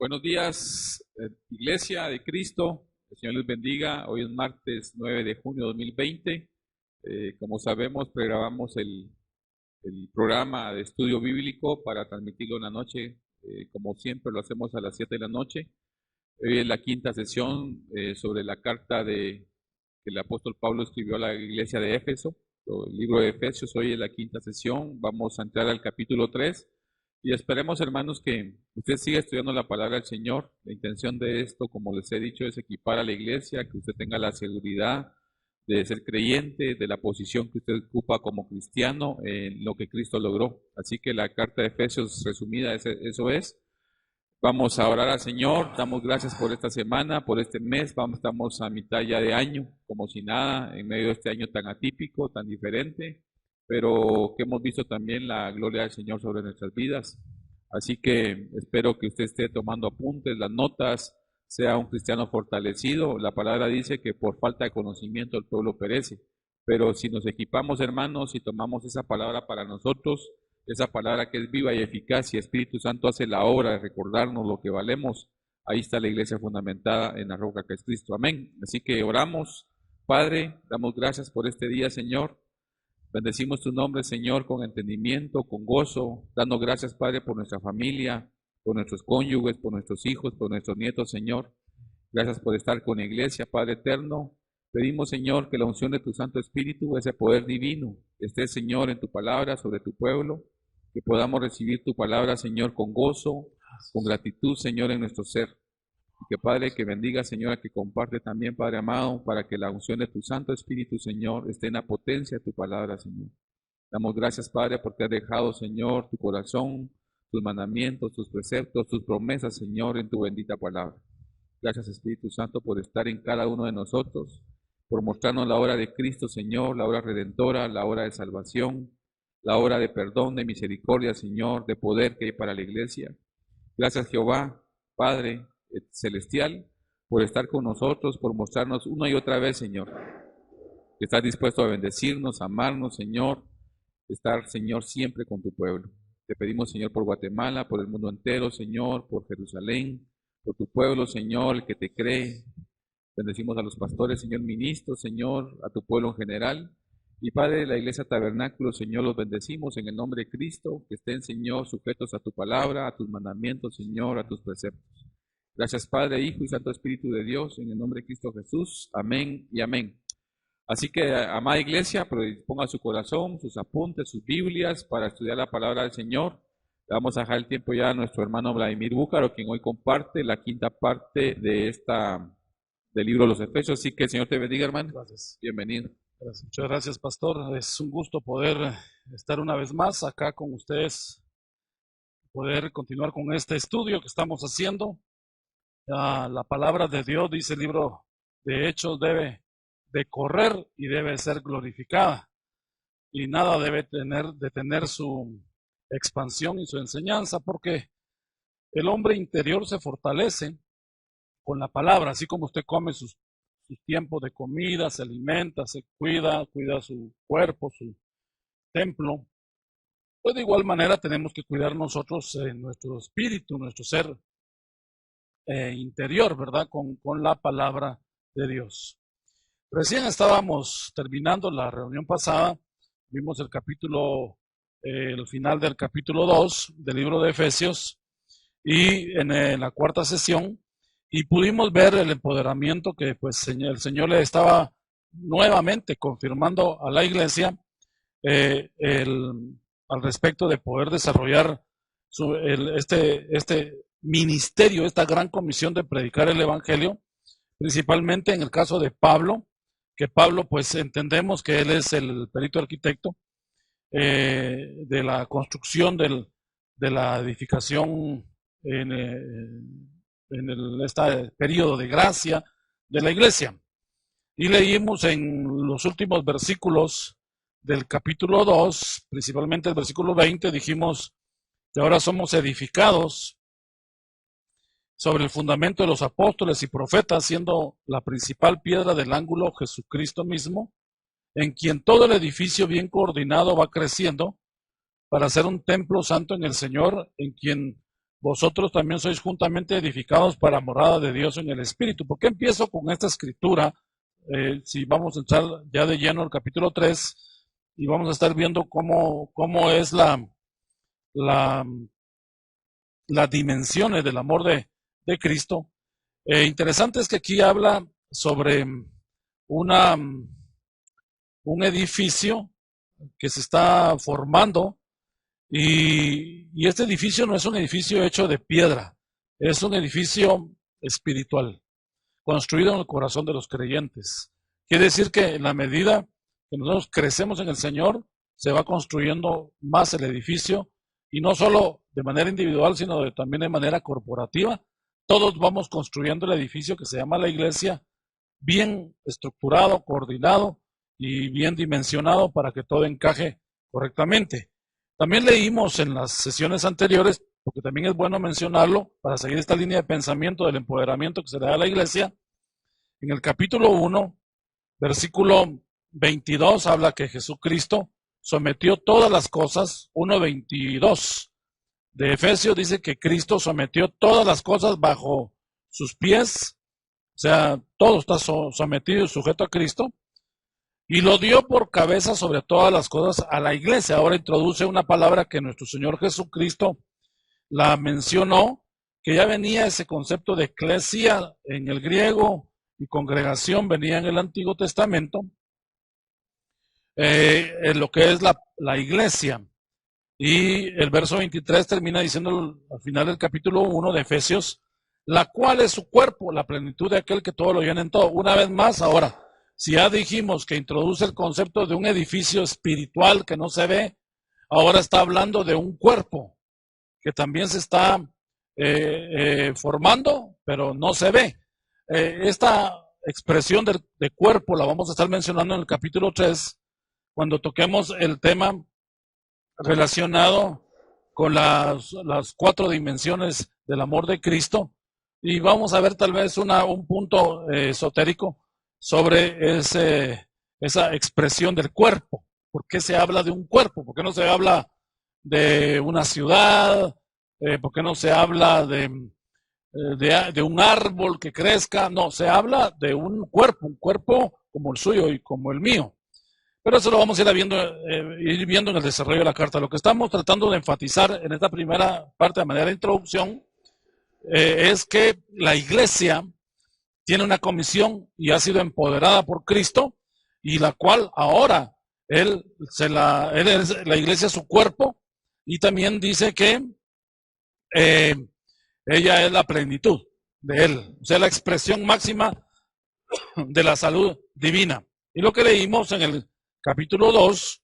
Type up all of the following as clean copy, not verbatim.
Buenos días, Iglesia de Cristo. El Señor les bendiga. Hoy es martes 9 de junio de 2020. Como sabemos, pregrabamos el programa de estudio bíblico para transmitirlo en la noche. Como siempre, lo hacemos a las 7 de la noche. Hoy es la quinta sesión sobre la carta que el apóstol Pablo escribió a la iglesia de Éfeso. El libro de Efesios, hoy es la quinta sesión. Vamos a entrar al capítulo 3. Y esperemos, hermanos, que usted siga estudiando la palabra del Señor. La intención de esto, como les he dicho, es equipar a la iglesia, que usted tenga la seguridad de ser creyente, de la posición que usted ocupa como cristiano en lo que Cristo logró. Así que la carta de Efesios resumida, eso es. Vamos a orar al Señor. Damos gracias por esta semana, por este mes. Estamos a mitad ya de año, como si nada, en medio de este año tan atípico, tan diferente, pero que hemos visto también la gloria del Señor sobre nuestras vidas. Así que espero que usted esté tomando apuntes, las notas, sea un cristiano fortalecido. La palabra dice que por falta de conocimiento el pueblo perece, pero si nos equipamos, hermanos, y tomamos esa palabra para nosotros, esa palabra que es viva y eficaz, y Espíritu Santo hace la obra de recordarnos lo que valemos, ahí está la iglesia fundamentada en la roca que es Cristo. Amén. Así que oramos. Padre, damos gracias por este día, Señor. Bendecimos tu nombre, Señor, con entendimiento, con gozo, dando gracias, Padre, por nuestra familia, por nuestros cónyuges, por nuestros hijos, por nuestros nietos, Señor. Gracias por estar con la iglesia, Padre eterno. Pedimos, Señor, que la unción de tu Santo Espíritu, ese poder divino, esté, Señor, en tu palabra, sobre tu pueblo, que podamos recibir tu palabra, Señor, con gozo, con gratitud, Señor, en nuestro ser. Y que, Padre, que bendiga, Señor, a que comparte también, Padre amado, para que la unción de tu Santo Espíritu, Señor, esté en la potencia de tu palabra, Señor. Damos gracias, Padre, porque has dejado, Señor, tu corazón, tus mandamientos, tus preceptos, tus promesas, Señor, en tu bendita palabra. Gracias, Espíritu Santo, por estar en cada uno de nosotros, por mostrarnos la obra de Cristo, Señor, la obra redentora, la obra de salvación, la obra de perdón, de misericordia, Señor, de poder que hay para la iglesia. Gracias, Jehová, Padre celestial, por estar con nosotros, por mostrarnos una y otra vez, Señor, que estás dispuesto a bendecirnos, a amarnos, Señor, estar, Señor, siempre con tu pueblo. Te pedimos, Señor, por Guatemala, por el mundo entero, Señor, por Jerusalén, por tu pueblo, Señor, el que te cree. Bendecimos a los pastores, Señor, ministros, Señor, a tu pueblo en general. Y Padre de la Iglesia Tabernáculo, Señor, los bendecimos en el nombre de Cristo, que estén, Señor, sujetos a tu palabra, a tus mandamientos, Señor, a tus preceptos. Gracias, Padre, Hijo y Santo Espíritu de Dios, en el nombre de Cristo Jesús. Amén y amén. Así que, amada Iglesia, ponga su corazón, sus apuntes, sus Biblias para estudiar la palabra del Señor. Le vamos a dejar el tiempo ya a nuestro hermano Vladimir Búcaro, quien hoy comparte la quinta parte del libro de los Efesios. Así que el Señor te bendiga, hermano. Gracias. Bienvenido. Gracias. Muchas gracias, pastor. Es un gusto poder estar una vez más acá con ustedes, poder continuar con este estudio que estamos haciendo. La palabra de Dios, dice el libro de Hechos, debe de correr y debe ser glorificada. Y nada debe detener su expansión y su enseñanza, porque el hombre interior se fortalece con la palabra, así como usted come sus tiempos de comida, se alimenta, se cuida su cuerpo, su templo. Pues de igual manera tenemos que cuidar nosotros nuestro espíritu, nuestro ser interior, ¿verdad? Con la palabra de Dios. Recién estábamos terminando la reunión pasada, vimos el final del capítulo 2 del libro de Efesios y en la cuarta sesión, y pudimos ver el empoderamiento que pues el Señor le estaba nuevamente confirmando a la iglesia al respecto de poder desarrollar este ministerio, esta gran comisión de predicar el evangelio, principalmente en el caso de Pablo, que Pablo pues entendemos que él es el perito arquitecto de la construcción de la edificación en este periodo de gracia de la iglesia. Y leímos en los últimos versículos del capítulo 2, principalmente el versículo 20, dijimos que ahora somos edificados sobre el fundamento de los apóstoles y profetas, siendo la principal piedra del ángulo Jesucristo mismo, en quien todo el edificio bien coordinado va creciendo para ser un templo santo en el Señor, en quien vosotros también sois juntamente edificados para morada de Dios en el Espíritu. ¿Por qué empiezo con esta escritura? Si vamos a entrar ya de lleno al capítulo 3 y vamos a estar viendo cómo es las dimensiones del amor de Cristo. Interesante es que aquí habla sobre un edificio que se está formando y este edificio no es un edificio hecho de piedra, es un edificio espiritual, construido en el corazón de los creyentes. Quiere decir que en la medida que nosotros crecemos en el Señor, se va construyendo más el edificio, y no solo de manera individual, sino también de manera corporativa. Todos vamos construyendo el edificio que se llama la iglesia, bien estructurado, coordinado y bien dimensionado para que todo encaje correctamente. También leímos en las sesiones anteriores, porque también es bueno mencionarlo, para seguir esta línea de pensamiento del empoderamiento que se le da a la iglesia. En el capítulo 1, versículo 22, habla que Jesucristo sometió todas las cosas. 1:22 de Efesios dice que Cristo sometió todas las cosas bajo sus pies, o sea, todo está sometido y sujeto a Cristo, y lo dio por cabeza sobre todas las cosas a la iglesia. Ahora introduce una palabra que nuestro Señor Jesucristo la mencionó, que ya venía ese concepto de eclesia en el griego y congregación venía en el Antiguo Testamento, en lo que es la iglesia. Y el verso 23 termina diciendo al final del capítulo 1 de Efesios, la cual es su cuerpo, la plenitud de aquel que todo lo llena en todo. Una vez más, ahora, si ya dijimos que introduce el concepto de un edificio espiritual que no se ve, ahora está hablando de un cuerpo que también se está formando, pero no se ve. Esta expresión de cuerpo la vamos a estar mencionando en el capítulo 3, cuando toquemos el tema relacionado con las 4 dimensiones del amor de Cristo, y vamos a ver tal vez un punto esotérico sobre esa expresión del cuerpo. ¿Por qué se habla de un cuerpo? ¿Por qué no se habla de una ciudad? ¿Por qué no se habla de un árbol que crezca? No, se habla de un cuerpo como el suyo y como el mío. Pero eso lo vamos a ir viendo en el desarrollo de la carta. Lo que estamos tratando de enfatizar en esta primera parte de manera de introducción es que la iglesia tiene una comisión y ha sido empoderada por Cristo, y la cual ahora la iglesia es su cuerpo, y también dice que ella es la plenitud de él, o sea, la expresión máxima de la salud divina. Y lo que leímos en el capítulo 2,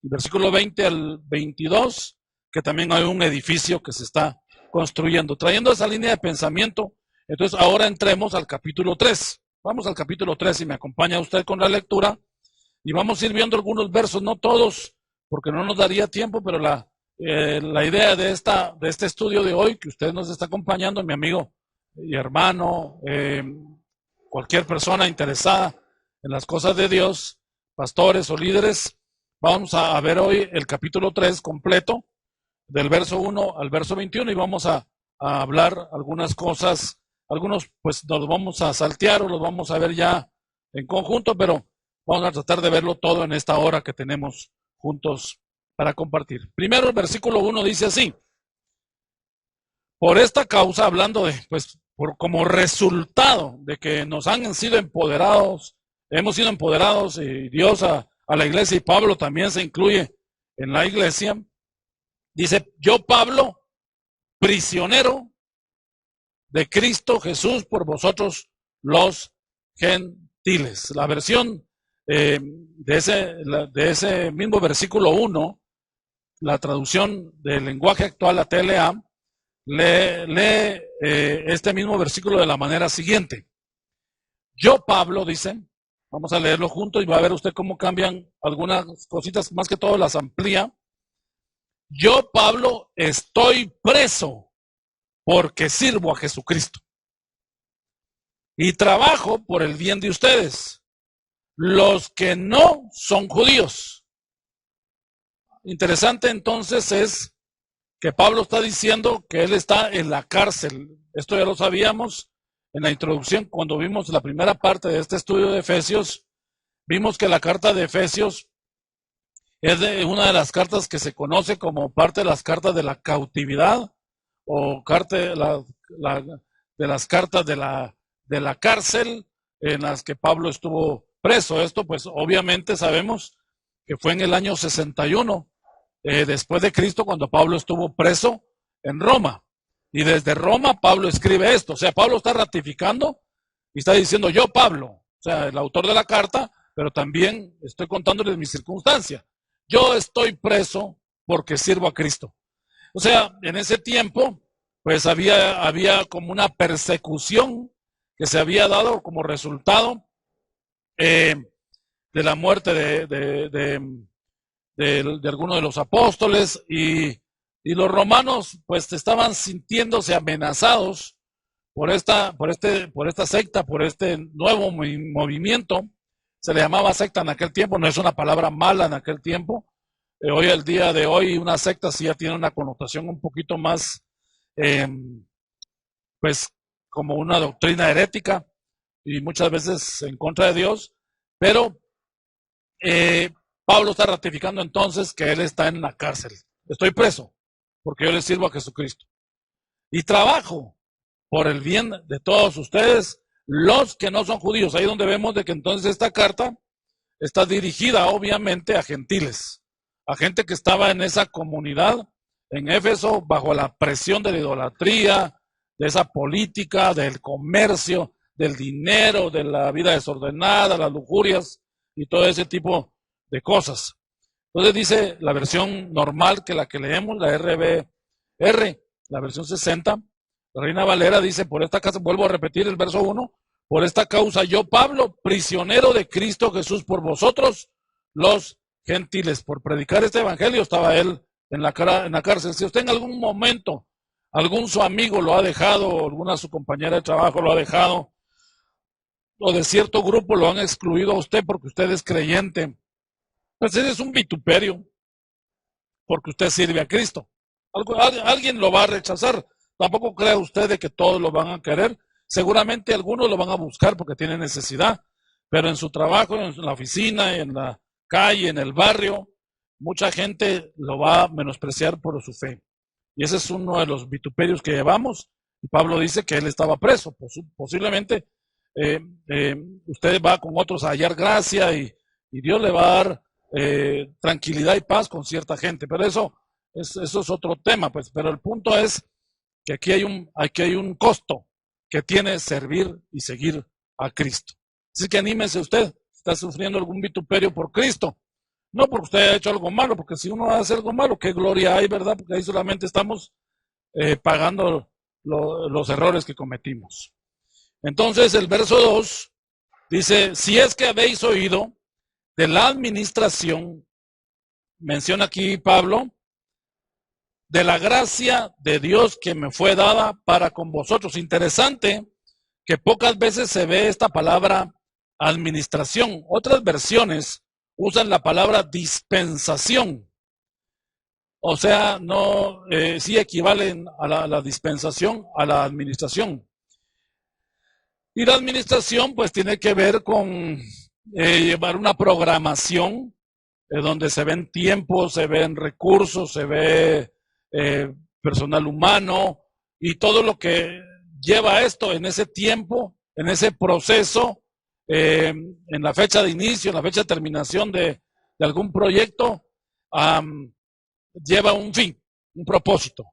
versículo 20 al 22, que también hay un edificio que se está construyendo, trayendo esa línea de pensamiento. Entonces ahora entremos al capítulo 3. Vamos al capítulo 3 y me acompaña usted con la lectura, y vamos a ir viendo algunos versos, no todos, porque no nos daría tiempo, pero la idea de este estudio de hoy, que usted nos está acompañando, mi amigo y hermano, cualquier persona interesada en las cosas de Dios, pastores o líderes, vamos a ver hoy el capítulo 3 completo, del verso 1 al verso 21, y vamos a hablar algunas cosas, algunos pues nos vamos a saltear o los vamos a ver ya en conjunto, pero vamos a tratar de verlo todo en esta hora que tenemos juntos para compartir. Primero el versículo 1 dice así: por esta causa, hablando como resultado de que nos han sido empoderados, hemos sido empoderados, y Dios a la iglesia, y Pablo también se incluye en la iglesia, dice: yo, Pablo, prisionero de Cristo Jesús por vosotros los gentiles. La versión de ese mismo versículo 1, la traducción del lenguaje actual, la TLA, lee este mismo versículo de la manera siguiente: yo, Pablo, dice, vamos a leerlo juntos y va a ver usted cómo cambian algunas cositas, más que todo las amplía. Yo, Pablo, estoy preso porque sirvo a Jesucristo y trabajo por el bien de ustedes, los que no son judíos. Interesante entonces es que Pablo está diciendo que él está en la cárcel. Esto ya lo sabíamos en la introducción, cuando vimos la primera parte de este estudio de Efesios. Vimos que la carta de Efesios es una de las cartas que se conoce como parte de las cartas de la cautividad, o de las cartas de la cárcel en las que Pablo estuvo preso. Esto pues obviamente sabemos que fue en el año 61 después de Cristo, cuando Pablo estuvo preso en Roma. Y desde Roma Pablo escribe esto. O sea, Pablo está ratificando y está diciendo: yo, Pablo, o sea, el autor de la carta, pero también estoy contándoles mi circunstancia. Yo estoy preso porque sirvo a Cristo. O sea, en ese tiempo, pues había como una persecución que se había dado como resultado de la muerte de algunos de los apóstoles, y los romanos pues estaban sintiéndose amenazados por esta secta, por este nuevo movimiento. Se le llamaba secta en aquel tiempo, no es una palabra mala en aquel tiempo. Hoy, el día de hoy, una secta sí ya tiene una connotación un poquito más, pues, como una doctrina herética y muchas veces en contra de Dios. Pero Pablo está ratificando entonces que él está en la cárcel. Estoy preso porque yo le sirvo a Jesucristo y trabajo por el bien de todos ustedes, los que no son judíos. Ahí donde vemos de que entonces esta carta está dirigida obviamente a gentiles, a gente que estaba en esa comunidad en Éfeso bajo la presión de la idolatría, de esa política, del comercio, del dinero, de la vida desordenada, las lujurias y todo ese tipo de cosas. Entonces dice la versión normal, que la que leemos, la RBR, la versión 60, la Reina Valera dice: por esta causa, vuelvo a repetir el verso 1, por esta causa yo, Pablo, prisionero de Cristo Jesús por vosotros, los gentiles. Por predicar este evangelio estaba él en la cárcel. Si usted en algún momento, algún su amigo lo ha dejado, o alguna su compañera de trabajo lo ha dejado, o de cierto grupo lo han excluido a usted porque usted es creyente, pues ese es un vituperio, porque usted sirve a Cristo. Alguien lo va a rechazar. Tampoco crea usted de que todos lo van a querer. Seguramente algunos lo van a buscar porque tienen necesidad, pero en su trabajo, en la oficina, en la calle, en el barrio, mucha gente lo va a menospreciar por su fe. Y ese es uno de los vituperios que llevamos. Y Pablo dice que él estaba preso. Posiblemente usted va con otros a hallar gracia y Dios le va a dar tranquilidad y paz con cierta gente. Pero eso es otro tema, pues. Pero el punto es que aquí hay un costo que tiene servir y seguir a Cristo. Así que anímese usted, está sufriendo algún vituperio por Cristo. No porque usted haya hecho algo malo, porque si uno hace algo malo, qué gloria hay, ¿verdad? Porque ahí solamente estamos pagando los errores que cometimos. Entonces el verso 2 dice: si es que habéis oído de la administración, menciona aquí Pablo, de la gracia de Dios que me fue dada para con vosotros. Interesante que pocas veces se ve esta palabra administración. Otras versiones usan la palabra dispensación. O sea, no, sí equivalen a la dispensación, a la administración. Y la administración pues tiene que ver con llevar una programación donde se ven tiempos, se ven recursos, se ve personal humano y todo lo que lleva esto en ese tiempo, en ese proceso, en la fecha de inicio, en la fecha de terminación de algún proyecto, lleva un fin, un propósito.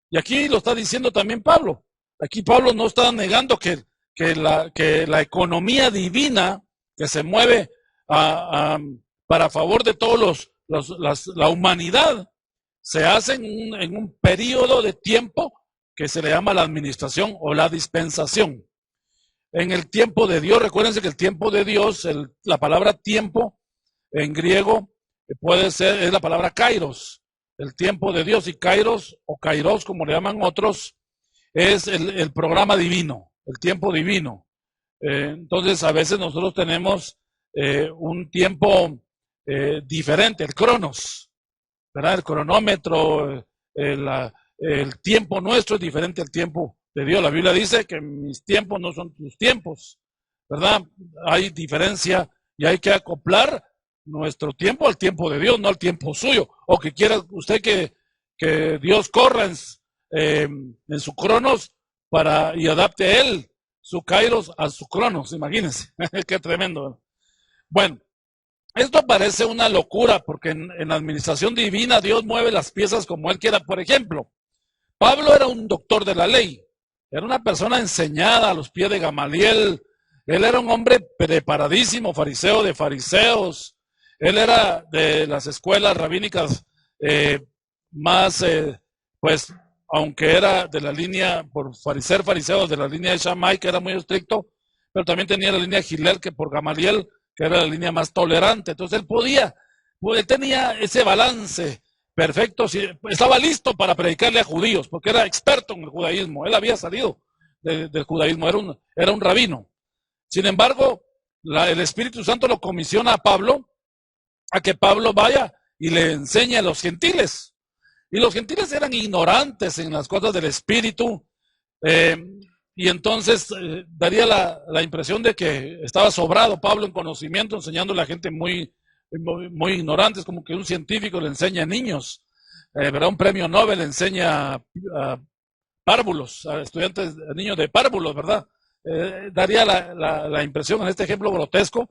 Y aquí lo está diciendo también Pablo. Aquí Pablo no está negando que la economía divina que se mueve para favor de todos la humanidad se hace en un periodo de tiempo que se le llama la administración o la dispensación. En el tiempo de Dios, recuérdense que el tiempo de Dios, la palabra tiempo en griego es la palabra kairos, el tiempo de Dios, y kairos o kairos como le llaman otros, es el programa divino, el tiempo divino. Entonces a veces nosotros tenemos un tiempo diferente, el cronos, ¿verdad? El cronómetro, el tiempo nuestro es diferente al tiempo de Dios. La Biblia dice que mis tiempos no son tus tiempos, ¿verdad? Hay diferencia y hay que acoplar nuestro tiempo al tiempo de Dios, no al tiempo suyo. O que quiera usted que Dios corra en su cronos y adapte él su kairos a su cronos, imagínense. Qué tremendo. Bueno, esto parece una locura porque en la administración divina Dios mueve las piezas como él quiera. Por ejemplo, Pablo era un doctor de la ley, era una persona enseñada a los pies de Gamaliel, él era un hombre preparadísimo, fariseo de fariseos, él era de las escuelas rabínicas más, pues, aunque era de la línea, por ser fariseo, de la línea de Shammai, que era muy estricto, pero también tenía la línea de Hillel, que por Gamaliel, que era la línea más tolerante. Entonces él tenía ese balance perfecto, estaba listo para predicarle a judíos, porque era experto en el judaísmo, él había salido del judaísmo, era un rabino. Sin embargo, el Espíritu Santo lo comisiona a Pablo, a que Pablo vaya y le enseñe a los gentiles. Y los gentiles eran ignorantes en las cosas del Espíritu, y entonces daría la impresión de que estaba sobrado Pablo en conocimiento, enseñando a la gente muy ignorante. Es como que un científico le enseña a niños, ¿verdad? Un premio Nobel le enseña a párvulos, a estudiantes, a niños de párvulos, ¿verdad? Daría la impresión en este ejemplo grotesco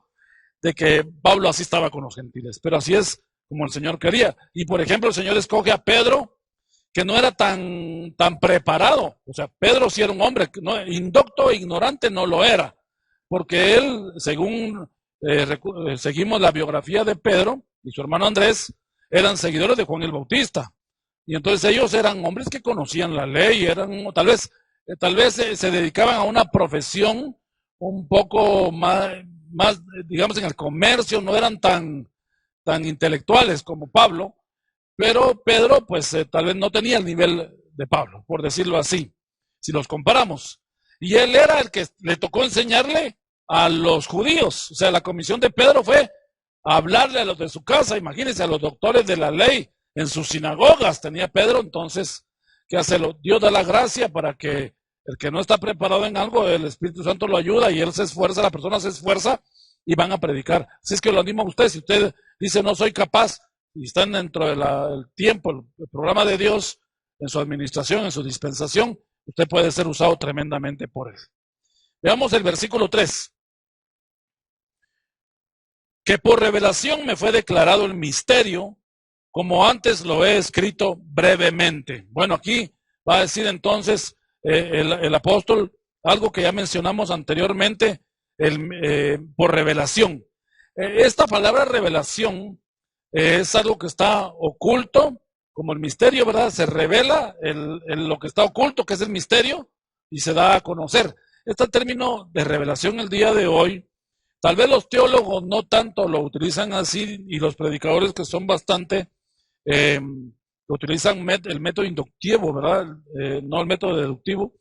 de que Pablo así estaba con los gentiles, pero así es como el Señor quería. Y por ejemplo, el Señor escoge a Pedro, que no era tan preparado. O sea, Pedro sí era un hombre, indocto e ignorante no lo era, porque él, según seguimos la biografía de Pedro y su hermano Andrés, eran seguidores de Juan el Bautista. Y entonces ellos eran hombres que conocían la ley, tal vez se dedicaban a una profesión un poco más, digamos, en el comercio, no eran tan intelectuales como Pablo, pero Pedro, pues tal vez no tenía el nivel de Pablo, por decirlo así, si los comparamos. Y él era el que le tocó enseñarle a los judíos. O sea, la comisión de Pedro fue hablarle a los de su casa, imagínense, a los doctores de la ley, en sus sinagogas tenía Pedro. Entonces, ¿qué hace? Dios da la gracia para que el que no está preparado en algo, el Espíritu Santo lo ayuda y él se esfuerza, la persona se esfuerza y van a predicar. Así es que lo animo a usted, si usted dice no soy capaz y están dentro del tiempo, el programa de Dios, en su administración, en su dispensación, usted puede ser usado tremendamente por él. Veamos el versículo 3. Que por revelación me fue declarado el misterio, como antes lo he escrito brevemente. Bueno, aquí va a decir entonces el apóstol algo que ya mencionamos anteriormente, por revelación. Esta palabra revelación es algo que está oculto, como el misterio, ¿verdad? Se revela lo que está oculto, que es el misterio, y se da a conocer. Este término de revelación el día de hoy, tal vez los teólogos no tanto lo utilizan así, y los predicadores que son bastante, utilizan el método inductivo, ¿verdad? No el método deductivo,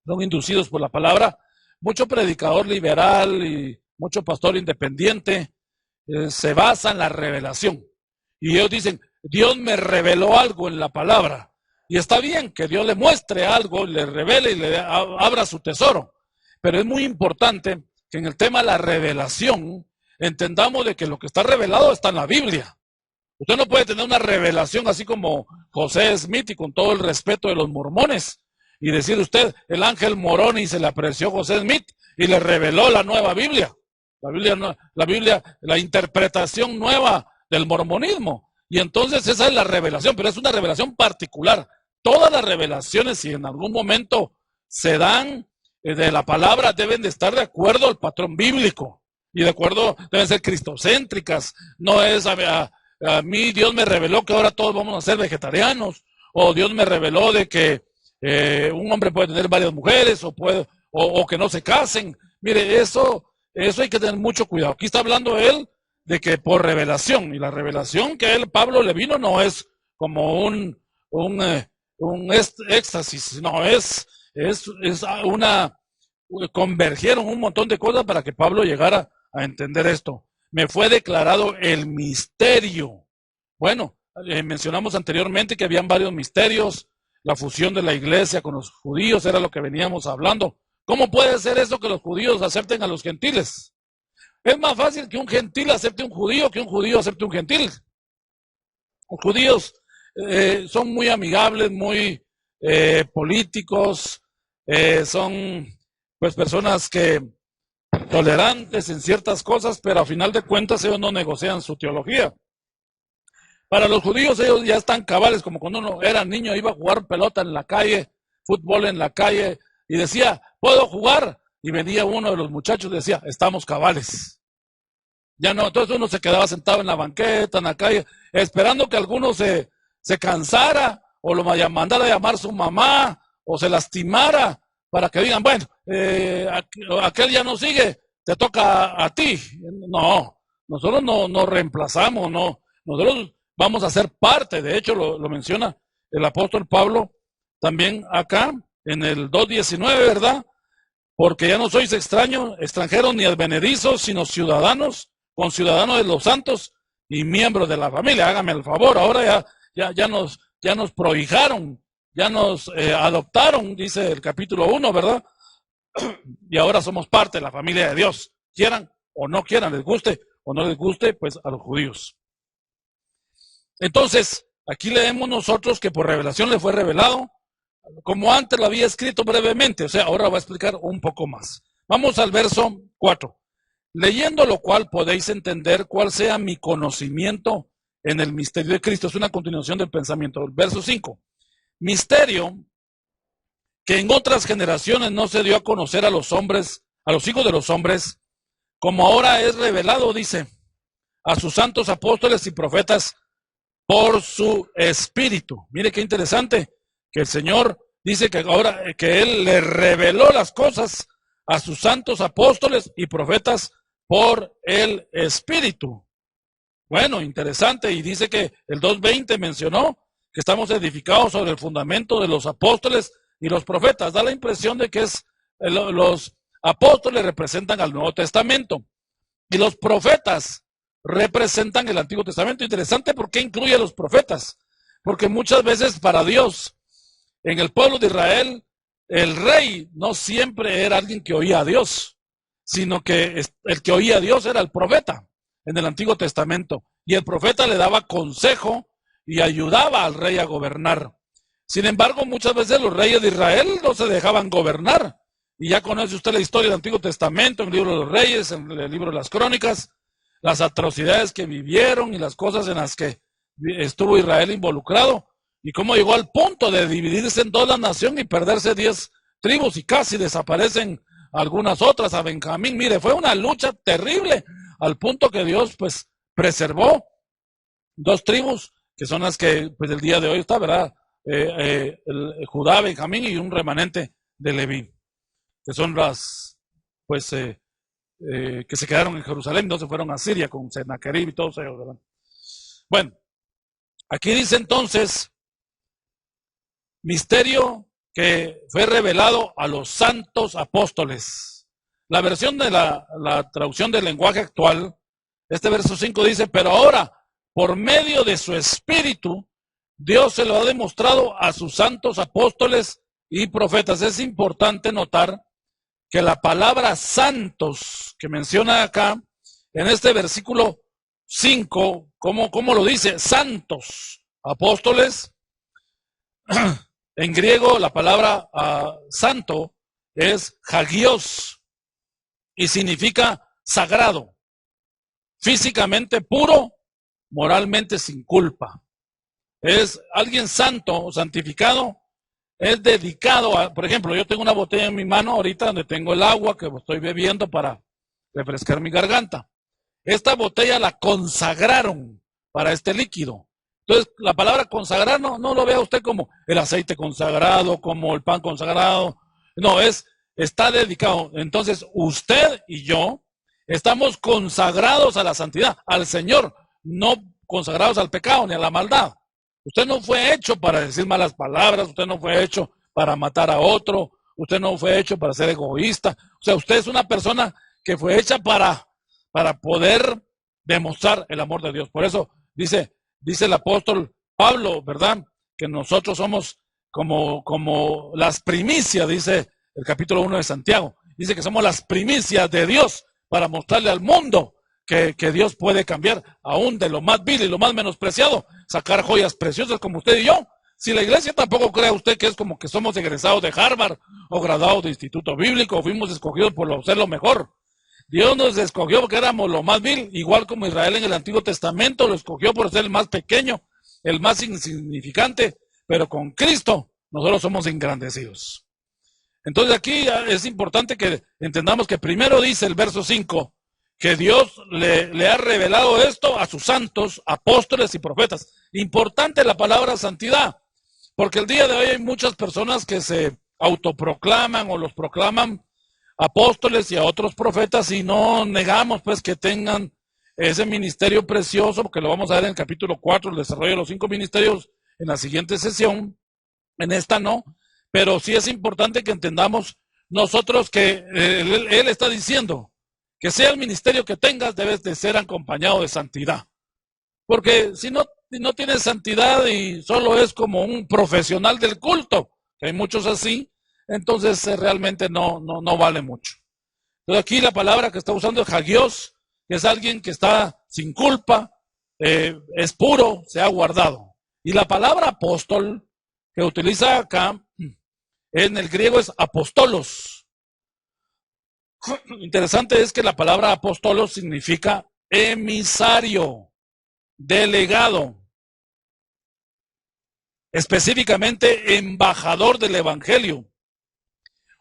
son inducidos por la palabra. Mucho predicador liberal y mucho pastor independiente se basa en la revelación. Y ellos dicen, Dios me reveló algo en la palabra. Y está bien que Dios le muestre algo, le revele y le abra su tesoro. Pero es muy importante que en el tema de la revelación entendamos de que lo que está revelado está en la Biblia. Usted no puede tener una revelación así como José Smith, y con todo el respeto de los mormones, y decir usted, el ángel Moroni se le apareció a José Smith y le reveló la nueva Biblia. La Biblia, la interpretación nueva del mormonismo. Y entonces esa es la revelación, pero es una revelación particular. Todas las revelaciones, si en algún momento se dan de la palabra, deben de estar de acuerdo al patrón bíblico. Y de acuerdo, deben ser cristocéntricas. No es a mí Dios me reveló que ahora todos vamos a ser vegetarianos. O Dios me reveló de que un hombre puede tener varias mujeres o que no se casen. Mire, eso hay que tener mucho cuidado. Aquí está hablando él de que por revelación, y la revelación que Pablo le vino no es como un éxtasis, no, convergieron un montón de cosas para que Pablo llegara a entender esto. Me fue declarado el misterio. Bueno, mencionamos anteriormente que habían varios misterios, la fusión de la iglesia con los judíos era lo que veníamos hablando. ¿Cómo puede ser eso que los judíos acepten a los gentiles? Es más fácil que un gentil acepte a un judío que un judío acepte a un gentil. Los judíos son muy amigables, muy políticos, son pues personas que tolerantes en ciertas cosas, pero a final de cuentas ellos no negocian su teología. Para los judíos ellos ya están cabales, como cuando uno era niño, iba a jugar pelota en la calle, fútbol en la calle, y decía, ¿puedo jugar? Y venía uno de los muchachos y decía, estamos cabales. Ya no, entonces uno se quedaba sentado en la banqueta, en la calle, esperando que alguno se cansara, o lo mandara a llamar su mamá, o se lastimara, para que digan, bueno, aquel ya no sigue, te toca a ti. No, nosotros no reemplazamos, no, nosotros vamos a ser parte. De hecho lo menciona el apóstol Pablo también acá en el 2:19, ¿verdad? Porque ya no sois extranjeros ni advenedizos, sino ciudadanos, conciudadanos de los santos y miembros de la familia. Hágame el favor, ahora ya nos prohijaron, ya nos adoptaron, dice el capítulo 1, ¿verdad? Y ahora somos parte de la familia de Dios, quieran o no quieran, les guste o no les guste, pues a los judíos. Entonces, aquí leemos nosotros que por revelación le fue revelado, como antes lo había escrito brevemente, o sea, ahora va a explicar un poco más. Vamos al verso 4. Leyendo lo cual podéis entender cuál sea mi conocimiento en el misterio de Cristo. Es una continuación del pensamiento. El verso 5. Misterio que en otras generaciones no se dio a conocer a los hombres, a los hijos de los hombres, como ahora es revelado, dice, a sus santos apóstoles y profetas por su espíritu. Mire qué interesante que el Señor dice que ahora que Él le reveló las cosas a sus santos apóstoles y profetas por el espíritu. Bueno, interesante. Y dice que el 2:20 mencionó que estamos edificados sobre el fundamento de los apóstoles y los profetas. Da la impresión de que los apóstoles representan al Nuevo Testamento y los profetas representan el Antiguo Testamento. Interesante, ¿por qué incluye a los profetas? Porque muchas veces para Dios, en el pueblo de Israel, el rey no siempre era alguien que oía a Dios, sino que el que oía a Dios era el profeta en el Antiguo Testamento. Y el profeta le daba consejo y ayudaba al rey a gobernar. Sin embargo, muchas veces los reyes de Israel no se dejaban gobernar. Y ya conoce usted la historia del Antiguo Testamento, en el libro de los Reyes, en el libro de las Crónicas, las atrocidades que vivieron y las cosas en las que estuvo Israel involucrado, y cómo llegó al punto de dividirse en dos la nación y perderse 10 tribus y casi desaparecen algunas otras, a Benjamín. Mire, fue una lucha terrible, al punto que Dios pues preservó 2 tribus, que son las que pues el día de hoy está, ¿verdad? Judá, Benjamín y un remanente de Leví, que son las pues que se quedaron en Jerusalén, no se fueron a Siria con Sennacherib y todos ellos, ¿verdad? Bueno, aquí dice entonces, misterio que fue revelado a los santos apóstoles. La versión de la traducción del lenguaje actual, este verso 5 dice, pero ahora, por medio de su espíritu, Dios se lo ha demostrado a sus santos apóstoles y profetas. Es importante notar que la palabra santos que menciona acá, en este versículo 5, ¿cómo lo dice? Santos, apóstoles. En griego la palabra santo es hagios y significa sagrado, físicamente puro, moralmente sin culpa. Es alguien santo, santificado, es dedicado a, por ejemplo, yo tengo una botella en mi mano ahorita donde tengo el agua que estoy bebiendo para refrescar mi garganta. Esta botella la consagraron para este líquido. Entonces, la palabra consagrar no lo vea usted como el aceite consagrado, como el pan consagrado. No, está dedicado. Entonces, usted y yo estamos consagrados a la santidad, al Señor, no consagrados al pecado ni a la maldad. Usted no fue hecho para decir malas palabras, usted no fue hecho para matar a otro, usted no fue hecho para ser egoísta. O sea, usted es una persona que fue hecha para poder demostrar el amor de Dios. Por eso dice, dice el apóstol Pablo, ¿verdad? Que nosotros somos como las primicias, dice el capítulo 1 de Santiago. Dice que somos las primicias de Dios para mostrarle al mundo que Dios puede cambiar aún de lo más vil y lo más menospreciado, sacar joyas preciosas como usted y yo. Si la iglesia tampoco crea usted que es como que somos egresados de Harvard o graduados de instituto bíblico o fuimos escogidos por ser lo mejor. Dios nos escogió porque éramos lo más vil, igual como Israel en el Antiguo Testamento lo escogió por ser el más pequeño, el más insignificante, pero con Cristo nosotros somos engrandecidos. Entonces aquí es importante que entendamos que primero dice el verso 5, que Dios le ha revelado esto a sus santos, apóstoles y profetas. Importante la palabra santidad, porque el día de hoy hay muchas personas que se autoproclaman o los proclaman apóstoles y a otros profetas y no negamos pues que tengan ese ministerio precioso, porque lo vamos a ver en el capítulo 4, el desarrollo de los 5 ministerios en la siguiente sesión, en esta no, pero sí es importante que entendamos nosotros que él está diciendo que sea el ministerio que tengas, debes de ser acompañado de santidad, porque si no tienes santidad y solo es como un profesional del culto, que hay muchos así, entonces realmente no vale mucho. Entonces aquí la palabra que está usando es hagios, que es alguien que está sin culpa, es puro, se ha guardado. Y la palabra apóstol que utiliza acá en el griego es apostolos. Interesante es que la palabra apostolos significa emisario, delegado, específicamente embajador del evangelio,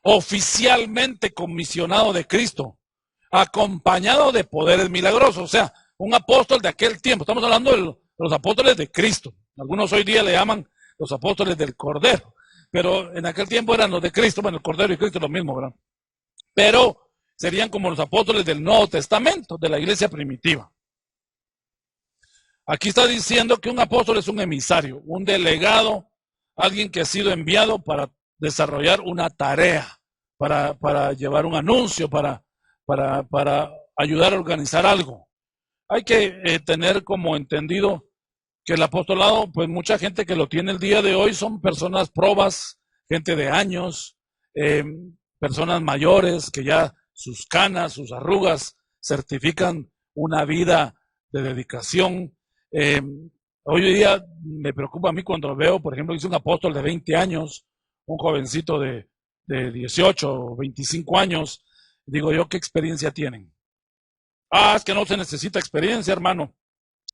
oficialmente comisionado de Cristo, acompañado de poderes milagrosos. O sea, un apóstol de aquel tiempo, estamos hablando de los apóstoles de Cristo. Algunos hoy día le llaman los apóstoles del Cordero, pero en aquel tiempo eran los de Cristo. Bueno, el Cordero y Cristo es lo mismo, ¿verdad? Pero serían como los apóstoles del Nuevo Testamento, de la iglesia primitiva. Aquí está diciendo que un apóstol es un emisario, un delegado, alguien que ha sido enviado para desarrollar una tarea, para llevar un anuncio, para ayudar a organizar algo. Hay que tener como entendido que el apostolado, pues mucha gente que lo tiene el día de hoy son personas probas, gente de años, personas mayores que ya sus canas, sus arrugas certifican una vida de dedicación. Hoy día me preocupa a mí cuando veo, por ejemplo, dice un apóstol de 20 años, un jovencito de 18 o 25 años, digo yo, ¿qué experiencia tienen? Es que no se necesita experiencia, hermano.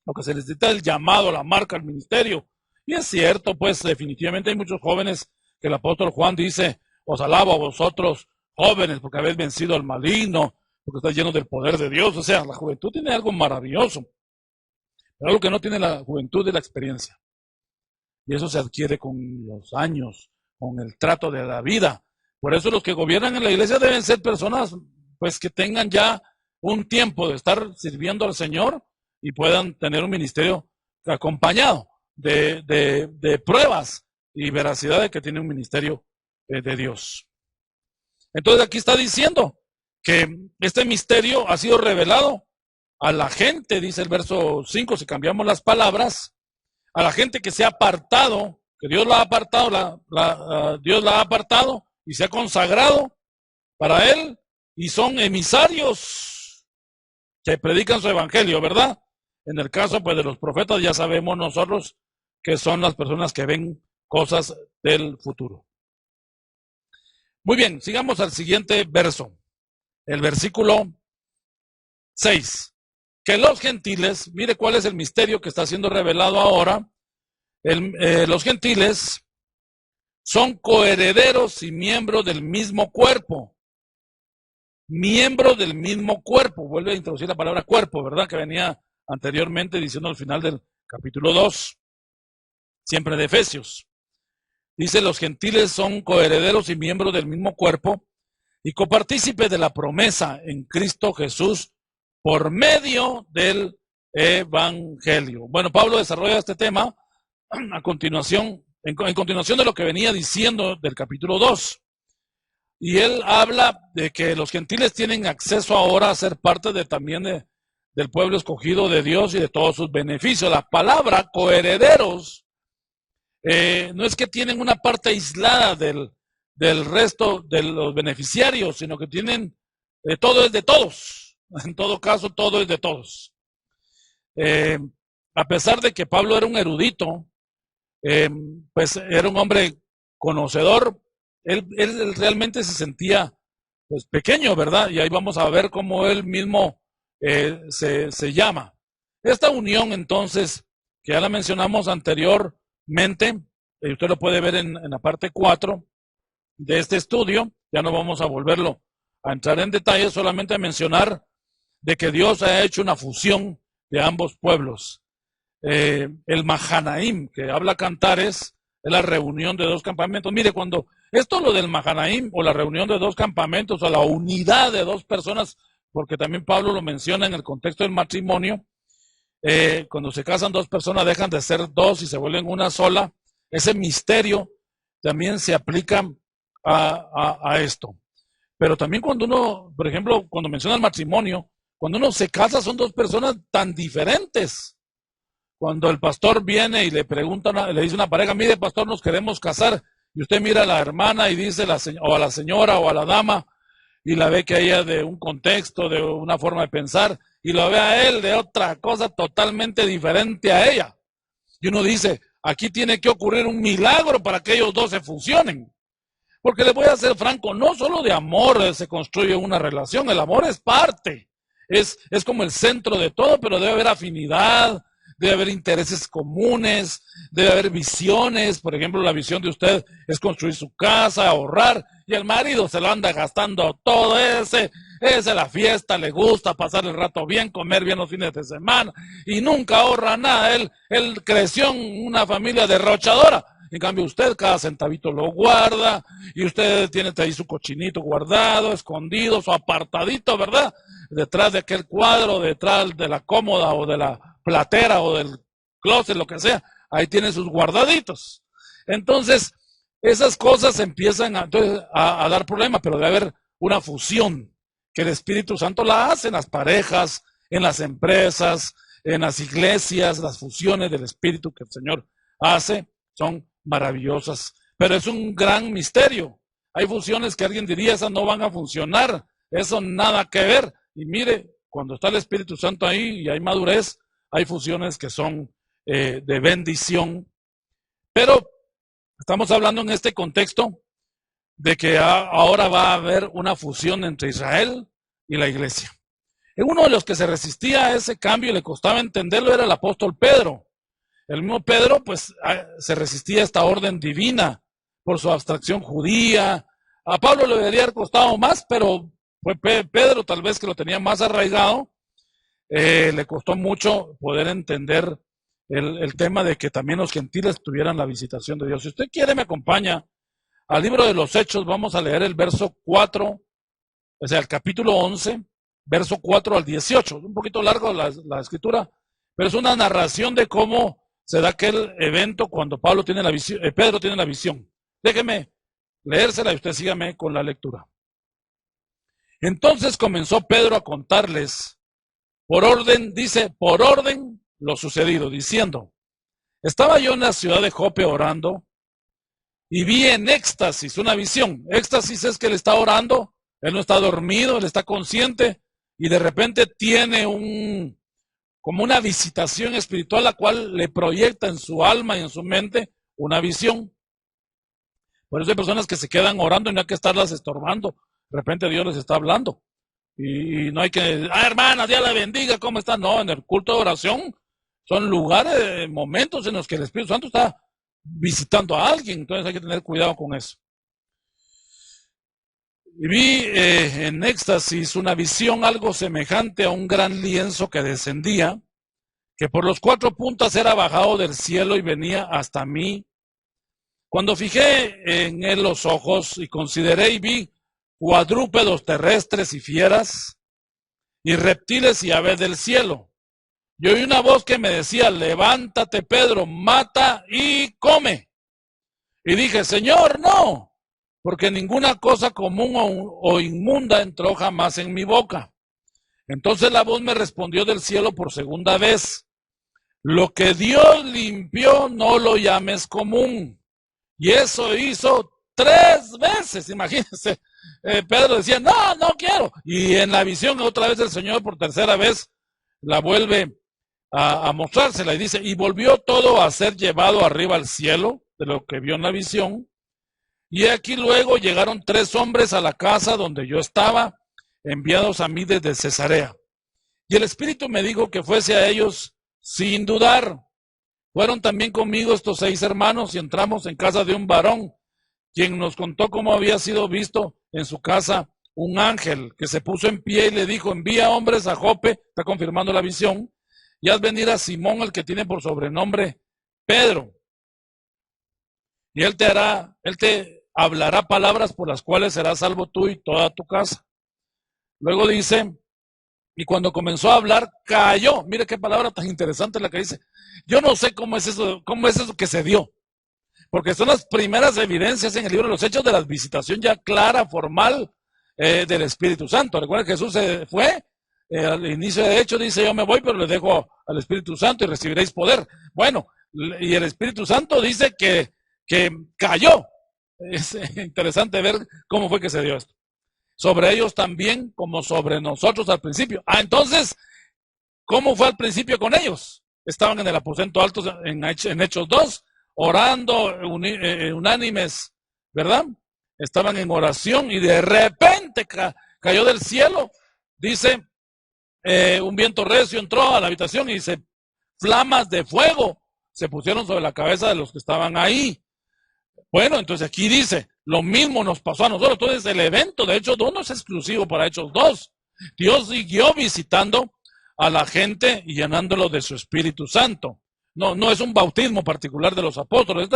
Lo que se necesita es el llamado, la marca, el ministerio. Y es cierto, pues definitivamente hay muchos jóvenes que el apóstol Juan dice, os alabo a vosotros, jóvenes, porque habéis vencido al maligno, porque estáis llenos del poder de Dios. O sea, la juventud tiene algo maravilloso. Pero algo que no tiene la juventud es la experiencia. Y eso se adquiere con los años, con el trato de la vida. Por eso los que gobiernan en la iglesia deben ser personas pues que tengan ya un tiempo de estar sirviendo al Señor y puedan tener un ministerio acompañado de pruebas y veracidad de que tiene un ministerio de Dios. Entonces aquí está diciendo que este misterio ha sido revelado a la gente, dice el verso 5, si cambiamos las palabras, a la gente que se ha apartado, que Dios la ha apartado, Dios la ha apartado y se ha consagrado para Él, y son emisarios que predican su evangelio, ¿verdad? En el caso pues de los profetas ya sabemos nosotros que son las personas que ven cosas del futuro. Muy bien, sigamos al siguiente verso, el versículo 6. Que los gentiles, mire cuál es el misterio que está siendo revelado ahora. Los gentiles son coherederos y miembros del mismo cuerpo. Miembros del mismo cuerpo. Vuelve a introducir la palabra cuerpo, ¿verdad? Que venía anteriormente diciendo al final del capítulo 2, siempre de Efesios. Dice, los gentiles son coherederos y miembros del mismo cuerpo y copartícipes de la promesa en Cristo Jesús por medio del evangelio. Bueno, Pablo desarrolla este tema a continuación, en continuación de lo que venía diciendo del capítulo 2. Y él habla de que los gentiles tienen acceso ahora a ser parte también de del pueblo escogido de Dios y de todos sus beneficios. La palabra coherederos no es que tienen una parte aislada del resto de los beneficiarios, sino que tienen, todo es de todos. En todo caso, todo es de todos. A pesar de que Pablo era un erudito, pues era un hombre conocedor, él realmente se sentía pues pequeño, ¿verdad? Y ahí vamos a ver cómo él mismo se llama. Esta unión entonces, que ya la mencionamos anteriormente, usted lo puede ver en la parte 4 de este estudio, ya no vamos a volverlo a entrar en detalle, solamente a mencionar de que Dios ha hecho una fusión de ambos pueblos. El Mahanaim, que habla Cantares, es la reunión de dos campamentos. Mire, cuando esto lo del Mahanaim, o la reunión de dos campamentos, o la unidad de dos personas, porque también Pablo lo menciona en el contexto del matrimonio, cuando se casan dos personas dejan de ser dos y se vuelven una sola. Ese misterio también se aplica a esto. Pero también cuando uno, por ejemplo, cuando menciona el matrimonio, cuando uno se casa son dos personas tan diferentes. Cuando el pastor viene y le pregunta, le dice a una pareja, mire pastor, nos queremos casar, y usted mira a la hermana y dice, o a la señora o a la dama, y la ve que a ella de un contexto, de una forma de pensar, y lo ve a él de otra cosa totalmente diferente a ella. Y uno dice, aquí tiene que ocurrir un milagro para que ellos dos se fusionen. Porque les voy a ser franco, no solo de amor se construye una relación, el amor es parte, es como el centro de todo, pero debe haber afinidad, debe haber intereses comunes, debe haber visiones. Por ejemplo, la visión de usted es construir su casa, ahorrar, y el marido se lo anda gastando todo ese la fiesta, le gusta pasar el rato bien, comer bien los fines de semana, y nunca ahorra nada. Él creció en una familia derrochadora. En cambio, usted cada centavito lo guarda, y usted tiene ahí su cochinito guardado, escondido, su apartadito, ¿verdad? Detrás de aquel cuadro, detrás de la cómoda o de la platera o del closet, lo que sea, ahí tiene sus guardaditos. Entonces, esas cosas empiezan a dar problemas, pero debe haber una fusión, que el Espíritu Santo la hace en las parejas, en las empresas, en las iglesias. Las fusiones del Espíritu que el Señor hace son maravillosas, pero es un gran misterio. Hay fusiones que alguien diría, esas no van a funcionar, eso nada que ver. Y mire, cuando está el Espíritu Santo ahí y hay madurez, hay fusiones que son de bendición. Pero estamos hablando en este contexto de que ahora va a haber una fusión entre Israel y la iglesia. Y uno de los que se resistía a ese cambio y le costaba entenderlo era el apóstol Pedro. El mismo Pedro, pues, se resistía a esta orden divina por su abstracción judía. A Pablo le debería haber costado más, pero fue Pedro tal vez que lo tenía más arraigado. Le costó mucho poder entender el tema de que también los gentiles tuvieran la visitación de Dios. Si usted quiere, me acompaña al libro de los Hechos. Vamos a leer el verso 4, o sea, el capítulo 11, verso 4 al 18. Un poquito largo la escritura, pero es una narración de cómo se da aquel evento cuando Pedro tiene la visión. Déjeme leérsela y usted sígame con la lectura. Entonces comenzó Pedro a contarles por orden lo sucedido, diciendo, estaba yo en la ciudad de Jope orando y vi en éxtasis una visión. Éxtasis es que él está orando, él no está dormido, él está consciente y de repente tiene como una visitación espiritual, la cual le proyecta en su alma y en su mente una visión. Por eso hay personas que se quedan orando y no hay que estarlas estorbando. De repente Dios les está hablando. Y no hay que, hermana, Dios la bendiga, ¿cómo está? No, en el culto de oración son lugares, momentos en los que el Espíritu Santo está visitando a alguien. Entonces hay que tener cuidado con eso. Y vi en éxtasis una visión algo semejante a un gran lienzo que descendía, que por los 4 puntas era bajado del cielo y venía hasta mí. Cuando fijé en él los ojos y consideré y vi cuadrúpedos terrestres y fieras, y reptiles y aves del cielo. Y oí una voz que me decía, levántate Pedro, mata y come. Y dije, Señor, no, porque ninguna cosa común o inmunda entró jamás en mi boca. Entonces la voz me respondió del cielo por segunda vez: lo que Dios limpió no lo llames común. Y eso hizo 3 veces, imagínense. Pedro decía, no, no quiero. Y en la visión otra vez el Señor por tercera vez la vuelve a mostrársela y dice, y volvió todo a ser llevado arriba al cielo de lo que vio en la visión. Y aquí luego llegaron 3 hombres a la casa donde yo estaba, enviados a mí desde Cesarea. Y el Espíritu me dijo que fuese a ellos sin dudar. Fueron también conmigo estos 6 hermanos y entramos en casa de un varón, quien nos contó cómo había sido visto en su casa un ángel que se puso en pie y le dijo, envía hombres a Jope, está confirmando la visión, y haz venir a Simón, el que tiene por sobrenombre Pedro. Y él te hablará palabras por las cuales serás salvo tú y toda tu casa. Luego dice, y cuando comenzó a hablar, cayó. Mire qué palabra tan interesante la que dice. Yo no sé cómo es eso que se dio. Porque son las primeras evidencias en el libro de los Hechos de la visitación ya clara, formal, del Espíritu Santo. Recuerden que Jesús se fue, al inicio de Hechos dice, yo me voy, pero le dejo al Espíritu Santo y recibiréis poder. Bueno, y el Espíritu Santo dice que cayó. Es interesante ver cómo fue que se dio esto. Sobre ellos también, como sobre nosotros al principio. Entonces, ¿cómo fue al principio con ellos? Estaban en el aposento alto en Hechos 2, orando unánimes, ¿verdad? Estaban en oración y de repente cayó del cielo, dice, un viento recio entró a la habitación y flamas de fuego se pusieron sobre la cabeza de los que estaban ahí. Bueno, entonces aquí dice, lo mismo nos pasó a nosotros. Entonces el evento de Hechos 2 no es exclusivo para Hechos 2. Dios siguió visitando a la gente y llenándolo de su Espíritu Santo. No es un bautismo particular de los apóstoles.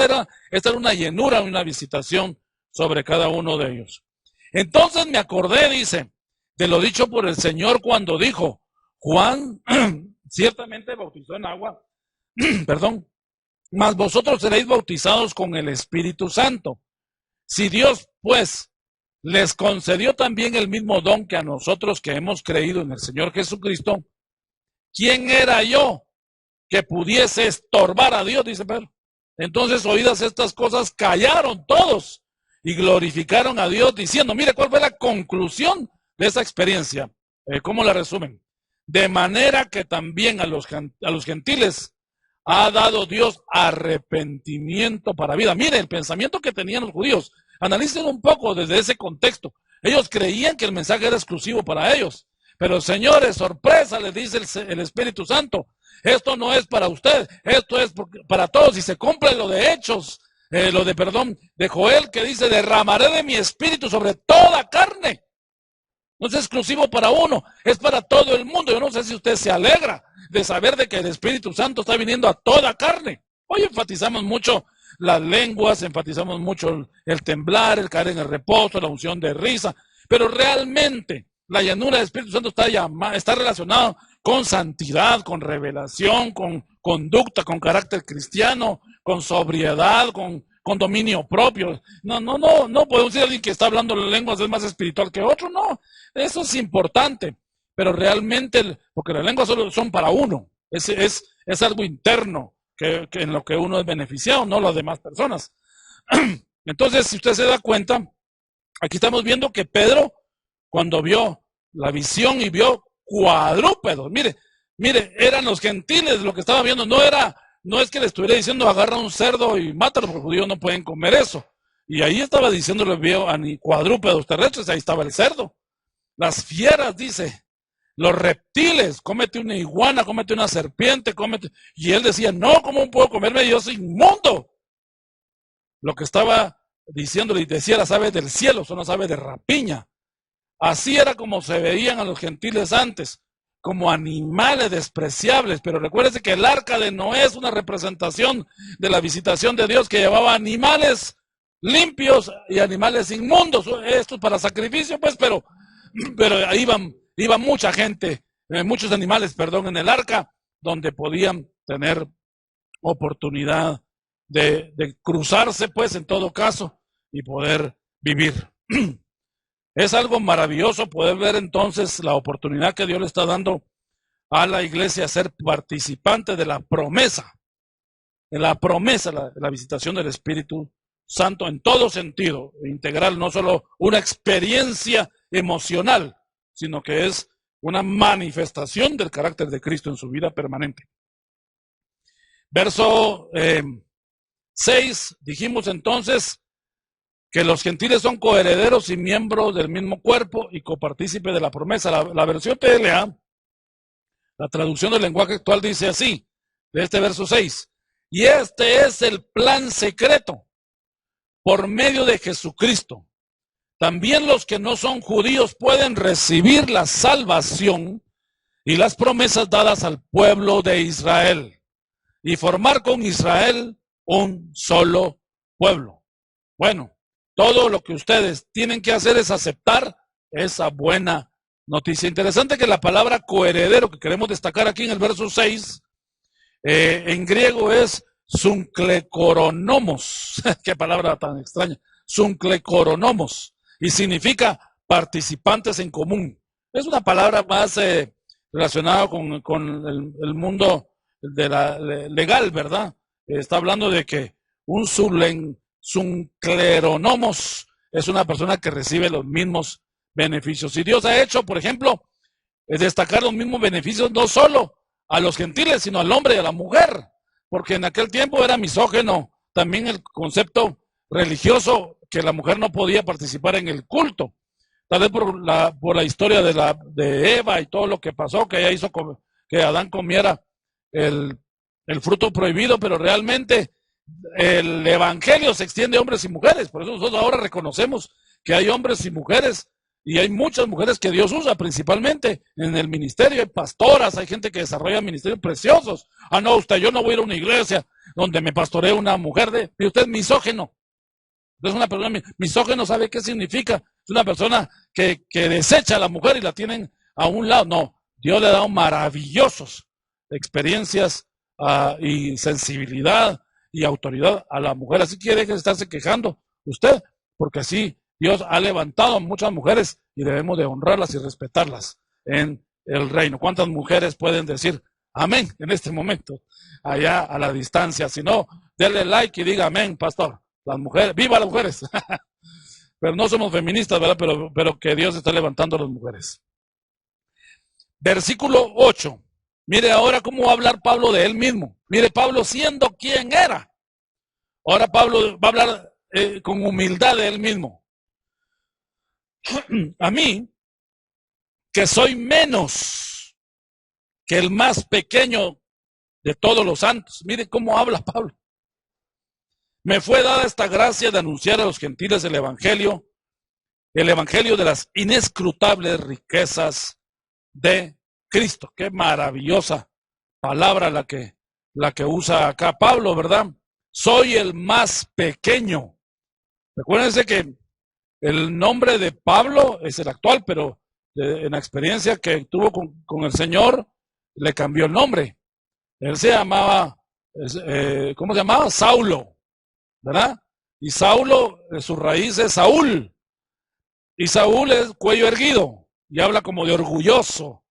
Esta era una llenura, una visitación sobre cada uno de ellos. Entonces me acordé, dice, de lo dicho por el Señor cuando dijo, Juan ciertamente bautizó en agua, perdón, mas vosotros seréis bautizados con el Espíritu Santo. Si Dios, pues, les concedió también el mismo don que a nosotros que hemos creído en el Señor Jesucristo, ¿quién era yo que pudiese estorbar a Dios? Dice Pedro. Entonces, oídas estas cosas, callaron todos y glorificaron a Dios diciendo, mire, ¿cuál fue la conclusión de esa experiencia? ¿Cómo la resumen? De manera que también a los gentiles ha dado Dios arrepentimiento para vida. Mire, el pensamiento que tenían los judíos, analicen un poco desde ese contexto. Ellos creían que el mensaje era exclusivo para ellos. Pero señores, sorpresa, les dice el Espíritu Santo, esto no es para usted, esto es para todos. Y se cumple lo de Hechos, de Joel, que dice, derramaré de mi espíritu sobre toda carne. No es exclusivo para uno, es para todo el mundo. Yo no sé si usted se alegra de saber de que el Espíritu Santo está viniendo a toda carne. Hoy enfatizamos mucho las lenguas, enfatizamos mucho el temblar, el caer en el reposo, la unción de risa, pero realmente la llanura del Espíritu Santo está relacionada con santidad, con revelación, con conducta, con carácter cristiano, con sobriedad, con dominio propio. No podemos decir a alguien que está hablando lenguas es más espiritual que otro, no. Eso es importante, pero realmente, porque las lenguas solo son para uno, es algo interno que en lo que uno es beneficiado, no las demás personas. Entonces, si usted se da cuenta, aquí estamos viendo que Pedro, cuando vio la visión y vio cuadrúpedos, mire, eran los gentiles lo que estaba viendo, no es que le estuviera diciendo agarra un cerdo y mátalo, porque los judíos no pueden comer eso. Y ahí estaba diciéndole, vio a cuadrúpedos terrestres, ahí estaba el cerdo. Las fieras, dice, los reptiles, cómete una iguana, cómete una serpiente, y él decía, no, ¿cómo puedo comerme? Yo soy inmundo. Lo que estaba diciéndole, y decía las aves del cielo, son las aves de rapiña. Así era como se veían a los gentiles antes, como animales despreciables. Pero recuérdese que el arca de Noé es una representación de la visitación de Dios que llevaba animales limpios y animales inmundos. Esto es para sacrificio, pues, pero iba mucha gente, muchos animales, en el arca, donde podían tener oportunidad de cruzarse, pues, en todo caso, y poder vivir. Es algo maravilloso poder ver entonces la oportunidad que Dios le está dando a la iglesia a ser participante de la promesa, la visitación del Espíritu Santo en todo sentido, integral, no solo una experiencia emocional, sino que es una manifestación del carácter de Cristo en su vida permanente. Verso 6, dijimos entonces que los gentiles son coherederos y miembros del mismo cuerpo y copartícipes de la promesa. La versión TLA, la traducción del lenguaje actual, dice así, de este verso 6, y este es el plan secreto por medio de Jesucristo. También los que no son judíos pueden recibir la salvación y las promesas dadas al pueblo de Israel y formar con Israel un solo pueblo. Bueno, todo lo que ustedes tienen que hacer es aceptar esa buena noticia. Interesante que la palabra coheredero que queremos destacar aquí en el verso 6, en griego es sunklekonomos. Qué palabra tan extraña. Sunklekonomos. Y significa participantes en común. Es una palabra más relacionada con el mundo de la legal, ¿verdad? Está hablando de que un sunkleronomos es una persona que recibe los mismos beneficios. Y Dios ha hecho, por ejemplo, destacar los mismos beneficios no solo a los gentiles, sino al hombre y a la mujer, porque en aquel tiempo era misógeno también el concepto religioso que la mujer no podía participar en el culto. Tal vez por la historia de Eva y todo lo que pasó, que ella hizo que Adán comiera el fruto prohibido, pero realmente el evangelio se extiende a hombres y mujeres. Por eso nosotros ahora reconocemos que hay hombres y mujeres, y hay muchas mujeres que Dios usa principalmente en el ministerio. Hay pastoras, hay gente que desarrolla ministerios preciosos. No, yo no voy a ir a una iglesia donde me pastoree una mujer y usted es misógeno. Es una persona misógeno, ¿sabe qué significa? Es una persona que desecha a la mujer y la tienen a un lado. No, Dios le ha dado maravillosas experiencias y sensibilidad y autoridad a la mujer. Así que deje de estarse quejando usted, porque así Dios ha levantado a muchas mujeres y debemos de honrarlas y respetarlas en el reino. ¿Cuántas mujeres pueden decir amén en este momento? Allá a la distancia. Si no, denle like y diga amén, pastor. Las mujeres, ¡viva las mujeres! Pero no somos feministas, ¿verdad? Pero que Dios está levantando a las mujeres. Versículo 8. Mire ahora cómo va a hablar Pablo de él mismo. Mire, Pablo siendo quien era. Ahora Pablo va a hablar con humildad de él mismo. A mí, que soy menos que el más pequeño de todos los santos. Mire cómo habla Pablo. Me fue dada esta gracia de anunciar a los gentiles el evangelio de las inescrutables riquezas de Cristo. Qué maravillosa palabra la que usa acá Pablo, ¿verdad? Soy el más pequeño. Recuérdense que el nombre de Pablo es el actual, pero en la experiencia que tuvo con el Señor, le cambió el nombre. Él se llamaba, ¿cómo se llamaba? Saulo, ¿verdad? Y Saulo, su raíz es Saúl. Y Saúl es cuello erguido y habla como de orgulloso.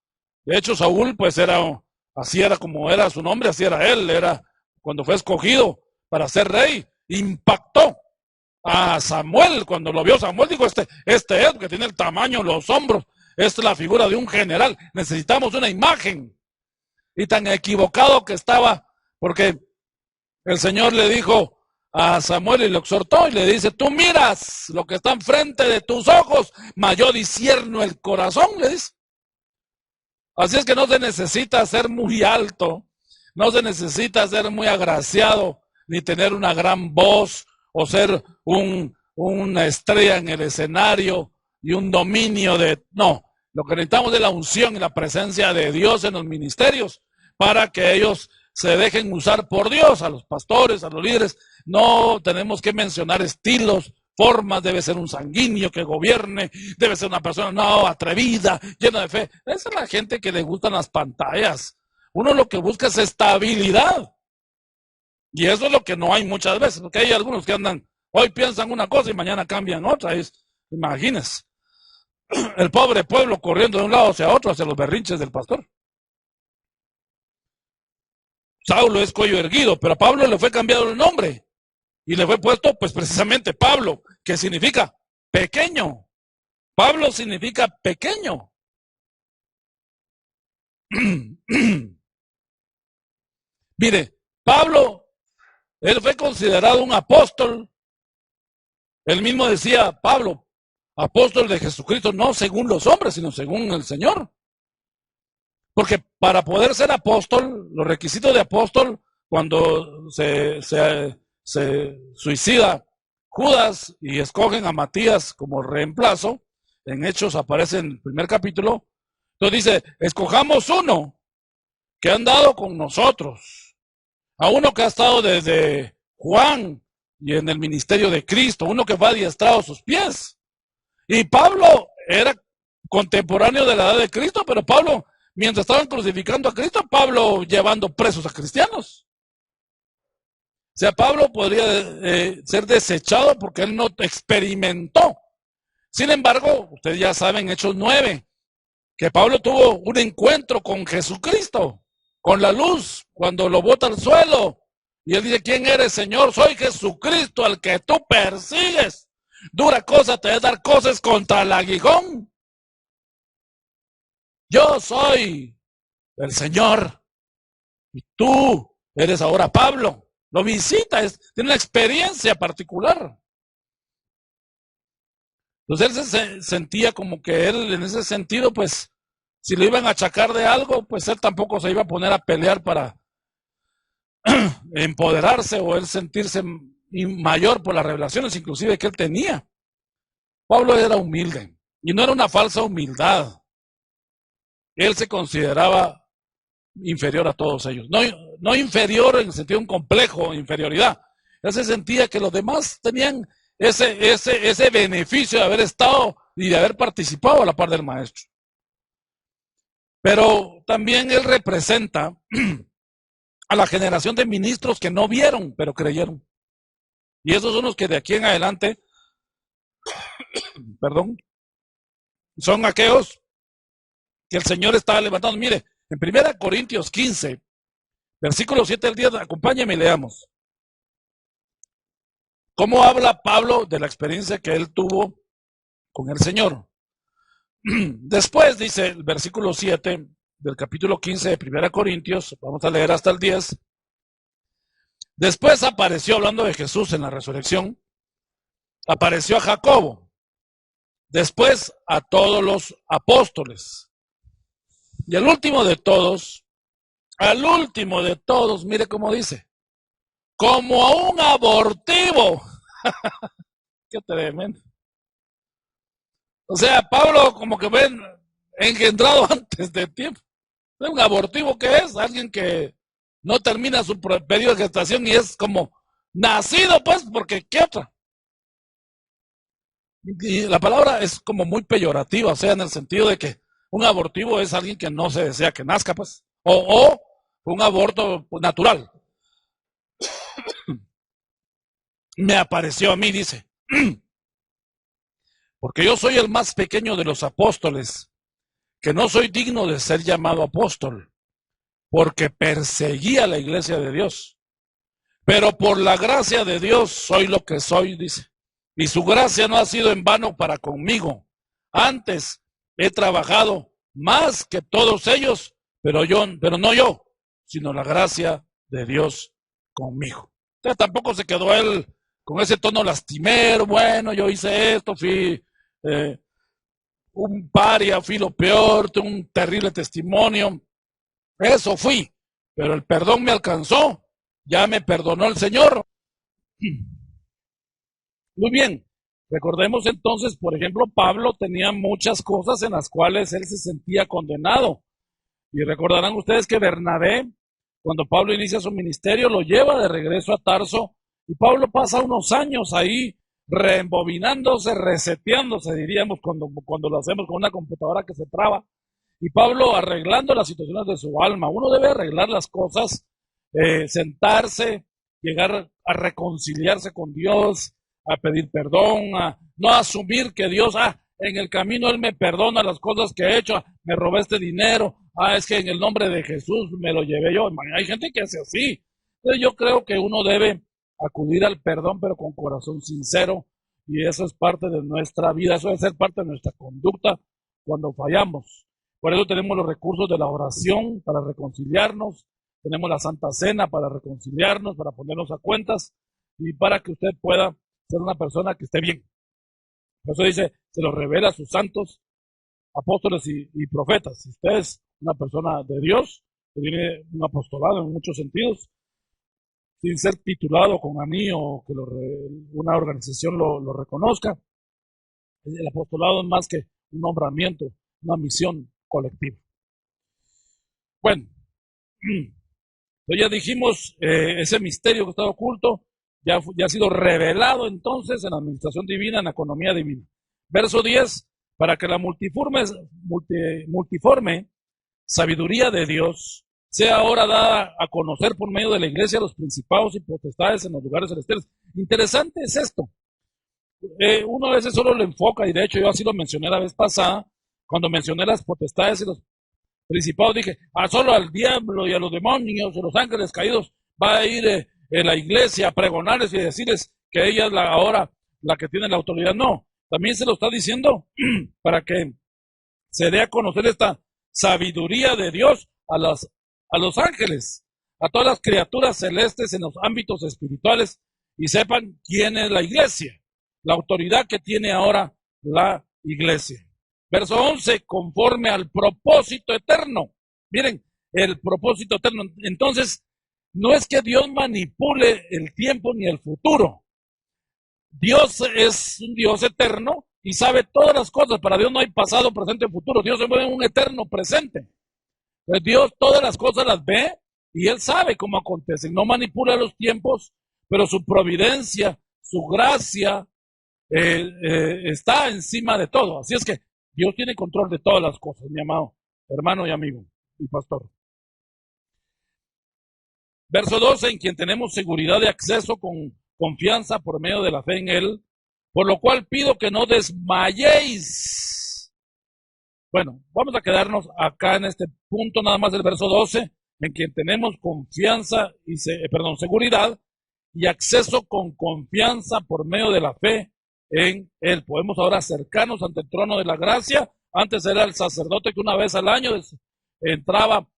De hecho, Saúl, pues así era como era su nombre, así era él. Era cuando fue escogido para ser rey, impactó a Samuel. Cuando lo vio Samuel, dijo, este es, que tiene el tamaño, los hombros, esta es la figura de un general. Necesitamos una imagen. Y tan equivocado que estaba, porque el Señor le dijo a Samuel y lo exhortó y le dice, tú miras lo que está enfrente de tus ojos, mas yo discierno el corazón, le dice. Así es que no se necesita ser muy alto, no se necesita ser muy agraciado, ni tener una gran voz o ser una estrella en el escenario y un dominio no, lo que necesitamos es la unción y la presencia de Dios en los ministerios para que ellos se dejen usar por Dios, a los pastores, a los líderes. No tenemos que mencionar estilos, formas, debe ser un sanguíneo que gobierne, debe ser una persona atrevida, llena de fe. Esa es la gente que le gustan las pantallas. Uno lo que busca es estabilidad. Y eso es lo que no hay muchas veces, porque hay algunos que andan, hoy piensan una cosa y mañana cambian otra. Imagínense. el pobre pueblo corriendo de un lado hacia otro, hacia los berrinches del pastor. Saulo es cuello erguido, pero a Pablo le fue cambiado el nombre y le fue puesto pues precisamente Pablo, que significa pequeño. Pablo significa pequeño. Mire, Pablo, él fue considerado un apóstol. Él mismo decía, Pablo, apóstol de Jesucristo, no según los hombres, sino según el Señor. Porque para poder ser apóstol, los requisitos de apóstol, cuando se suicida Judas y escogen a Matías como reemplazo, en Hechos aparece en el primer capítulo, entonces dice, escojamos uno que ha andado con nosotros, a uno que ha estado desde Juan y en el ministerio de Cristo, uno que va adiestrado a sus pies. Y Pablo era contemporáneo de la edad de Cristo, pero Pablo, mientras estaban crucificando a Cristo, Pablo llevando presos a cristianos. O sea, Pablo podría ser desechado porque él no experimentó. Sin embargo, ustedes ya saben, Hechos 9, que Pablo tuvo un encuentro con Jesucristo, con la luz, cuando lo bota al suelo. Y él dice, ¿quién eres, Señor? Soy Jesucristo, al que tú persigues. Dura cosa te es dar cosas contra el aguijón. Yo soy el Señor. Y tú eres ahora Pablo. Lo visita, tiene una experiencia particular. Entonces él se sentía como que él, en ese sentido, pues, si le iban a achacar de algo, pues él tampoco se iba a poner a pelear para empoderarse o él sentirse mayor por las revelaciones, inclusive que él tenía. Pablo era humilde y no era una falsa humildad. Él se consideraba inferior a todos ellos. No inferior en el sentido de un complejo de inferioridad. Él se sentía que los demás tenían ese beneficio de haber estado y de haber participado a la par del maestro. Pero también él representa a la generación de ministros que no vieron, pero creyeron. Y esos son los que de aquí en adelante, son aquellos que el Señor estaba levantando. Mire, en 1 Corintios 15, versículo 7 al 10, acompáñenme y leamos. ¿Cómo habla Pablo de la experiencia que él tuvo con el Señor? Después dice el versículo 7 del capítulo 15 de 1 Corintios, vamos a leer hasta el 10. Después apareció, hablando de Jesús en la resurrección, apareció a Jacobo, después a todos los apóstoles. Y al último de todos, mire cómo dice, como a un abortivo. Qué tremendo. O sea, Pablo como que ven engendrado antes de tiempo. ¿Un abortivo qué es? Alguien que no termina su periodo de gestación y es como nacido, pues, porque ¿qué otra? Y la palabra es como muy peyorativa, o sea, en el sentido de que un abortivo es alguien que no se desea que nazca, pues, o un aborto natural. Me apareció a mí, dice, porque yo soy el más pequeño de los apóstoles, que no soy digno de ser llamado apóstol, porque perseguía la iglesia de Dios. Pero por la gracia de Dios soy lo que soy, dice. Y su gracia no ha sido en vano para conmigo. Antes he trabajado más que todos ellos, pero no yo, sino la gracia de Dios conmigo. O sea, tampoco se quedó él con ese tono lastimero. Bueno, yo hice esto, fui un paria, fui lo peor, tuve un terrible testimonio. Eso fui, pero el perdón me alcanzó. Ya me perdonó el Señor. Muy bien. Recordemos entonces, por ejemplo, Pablo tenía muchas cosas en las cuales él se sentía condenado. Y recordarán ustedes que Bernabé, cuando Pablo inicia su ministerio, lo lleva de regreso a Tarso. Y Pablo pasa unos años ahí reembobinándose, reseteándose, diríamos, cuando lo hacemos con una computadora que se traba. Y Pablo arreglando las situaciones de su alma. Uno debe arreglar las cosas, sentarse, llegar a reconciliarse con Dios, a pedir perdón, a no asumir que Dios, en el camino Él me perdona las cosas que he hecho, me robé este dinero, es que en el nombre de Jesús me lo llevé yo. Hay gente que hace así. Entonces yo creo que uno debe acudir al perdón, pero con corazón sincero, y eso es parte de nuestra vida, eso debe ser parte de nuestra conducta cuando fallamos. Por eso tenemos los recursos de la oración para reconciliarnos, tenemos la Santa Cena para reconciliarnos, para ponernos a cuentas y para que usted pueda ser una persona que esté bien. Por eso dice, se lo revela a sus santos, apóstoles y profetas. Si usted es una persona de Dios, que tiene un apostolado en muchos sentidos, sin ser titulado con anillo o que una organización lo reconozca, el apostolado es más que un nombramiento, una misión colectiva. Bueno, pues ya dijimos, ese misterio que está oculto ya ha sido revelado entonces en la administración divina, en la economía divina. Verso 10, para que la multiforme sabiduría de Dios sea ahora dada a conocer por medio de la iglesia a los principados y potestades en los lugares celestiales. Interesante es esto. Uno a veces solo lo enfoca, y de hecho yo así lo mencioné la vez pasada, cuando mencioné las potestades y los principados, dije, solo al diablo y a los demonios, a los ángeles caídos, va a ir la iglesia a pregonarles y decirles que ella es ahora la que tiene la autoridad. No, también se lo está diciendo para que se dé a conocer esta sabiduría de Dios a los ángeles, a todas las criaturas celestes en los ámbitos espirituales, y sepan quién es la iglesia, la autoridad que tiene ahora la iglesia. Verso 11, conforme al propósito eterno. Miren, el propósito eterno. Entonces, no es que Dios manipule el tiempo ni el futuro. Dios es un Dios eterno y sabe todas las cosas. Para Dios no hay pasado, presente y futuro. Dios se mueve en un eterno presente. Entonces, Dios todas las cosas las ve y Él sabe cómo acontecen. No manipula los tiempos, pero su providencia, su gracia está encima de todo. Así es que Dios tiene control de todas las cosas, mi amado hermano y amigo y pastor. Verso 12, en quien tenemos seguridad de acceso con confianza por medio de la fe en Él, por lo cual pido que no desmayéis. Bueno, vamos a quedarnos acá en este punto, nada más del verso 12, en quien tenemos confianza y seguridad y acceso con confianza por medio de la fe en Él. Podemos ahora acercarnos ante el trono de la gracia. Antes era el sacerdote que una vez al año entraba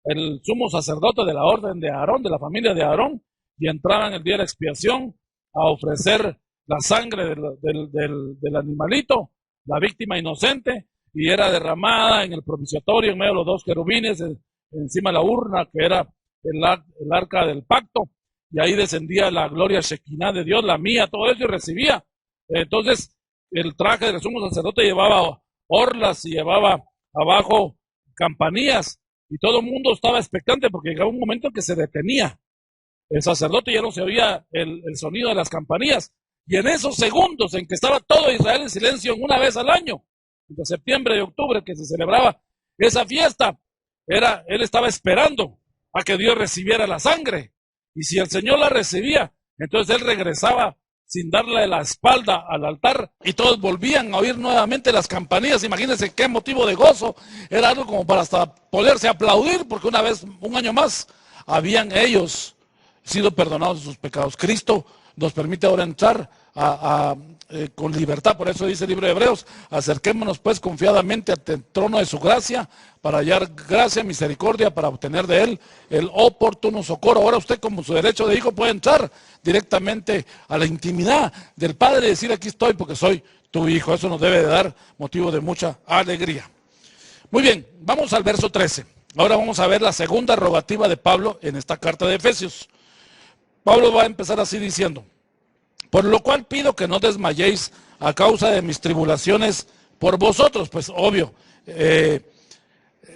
el sumo sacerdote de la orden de Aarón, de la familia de Aarón, y entraba en el día de la expiación a ofrecer la sangre del animalito, la víctima inocente, y era derramada en el propiciatorio en medio de los dos querubines, encima de la urna que era el arca del pacto, y ahí descendía la gloria Shekinah de Dios, la mía, todo eso, y recibía. Entonces, el traje del sumo sacerdote llevaba orlas y llevaba abajo campanillas, y todo el mundo estaba expectante porque llegaba un momento en que se detenía el sacerdote y ya no se oía el sonido de las campanillas. Y en esos segundos en que estaba todo Israel en silencio una vez al año, entre septiembre y octubre, que se celebraba esa fiesta, él estaba esperando a que Dios recibiera la sangre. Y si el Señor la recibía, entonces él regresaba sin darle la espalda al altar y todos volvían a oír nuevamente las campanillas. Imagínense qué motivo de gozo. Era algo como para hasta poderse aplaudir, porque una vez, un año más, habían ellos sido perdonados de sus pecados. Cristo nos permite ahora entrar con libertad. Por eso dice el libro de Hebreos, acerquémonos pues confiadamente ante el trono de su gracia, para hallar gracia, misericordia, para obtener de él el oportuno socorro. Ahora usted, como su derecho de hijo, puede entrar directamente a la intimidad del Padre y decir, aquí estoy porque soy tu hijo. Eso nos debe de dar motivo de mucha alegría. Muy bien, vamos al verso 13. Ahora vamos a ver la segunda rogativa de Pablo en esta carta de Efesios. Pablo va a empezar así diciendo, por lo cual pido que no desmayéis a causa de mis tribulaciones por vosotros. Pues obvio,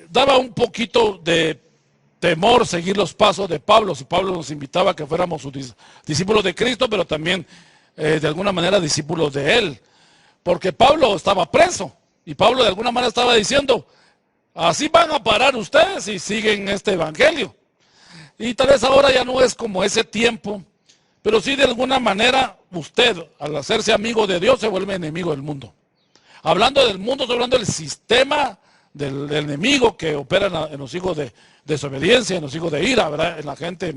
daba un poquito de temor seguir los pasos de Pablo, si Pablo nos invitaba a que fuéramos sus discípulos de Cristo, pero también de alguna manera discípulos de él, porque Pablo estaba preso, y Pablo de alguna manera estaba diciendo, así van a parar ustedes si siguen este evangelio. Y tal vez ahora ya no es como ese tiempo, pero sí de alguna manera usted, al hacerse amigo de Dios, se vuelve enemigo del mundo. Hablando del mundo, estoy hablando del sistema del enemigo que opera en los hijos de desobediencia, en los hijos de ira, ¿verdad? En la gente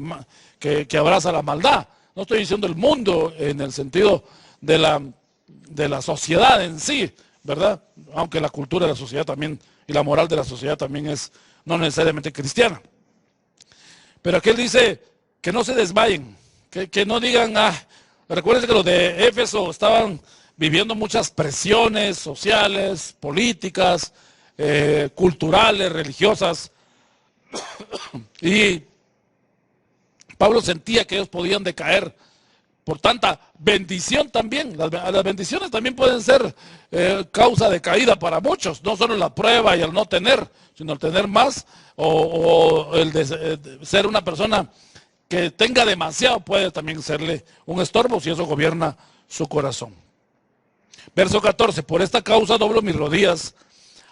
que abraza la maldad. No estoy diciendo el mundo en el sentido de la sociedad en sí, ¿verdad? Aunque la cultura de la sociedad también y la moral de la sociedad también es no necesariamente cristiana. Pero aquí él dice que no se desmayen, que no digan, recuerden que los de Éfeso estaban viviendo muchas presiones sociales, políticas, culturales, religiosas, y Pablo sentía que ellos podían decaer por tanta bendición también. Las bendiciones también pueden ser causa de caída para muchos, no solo la prueba y el no tener, sino el tener más o el de ser una persona que tenga demasiado puede también serle un estorbo si eso gobierna su corazón. Verso 14, por esta causa doblo mis rodillas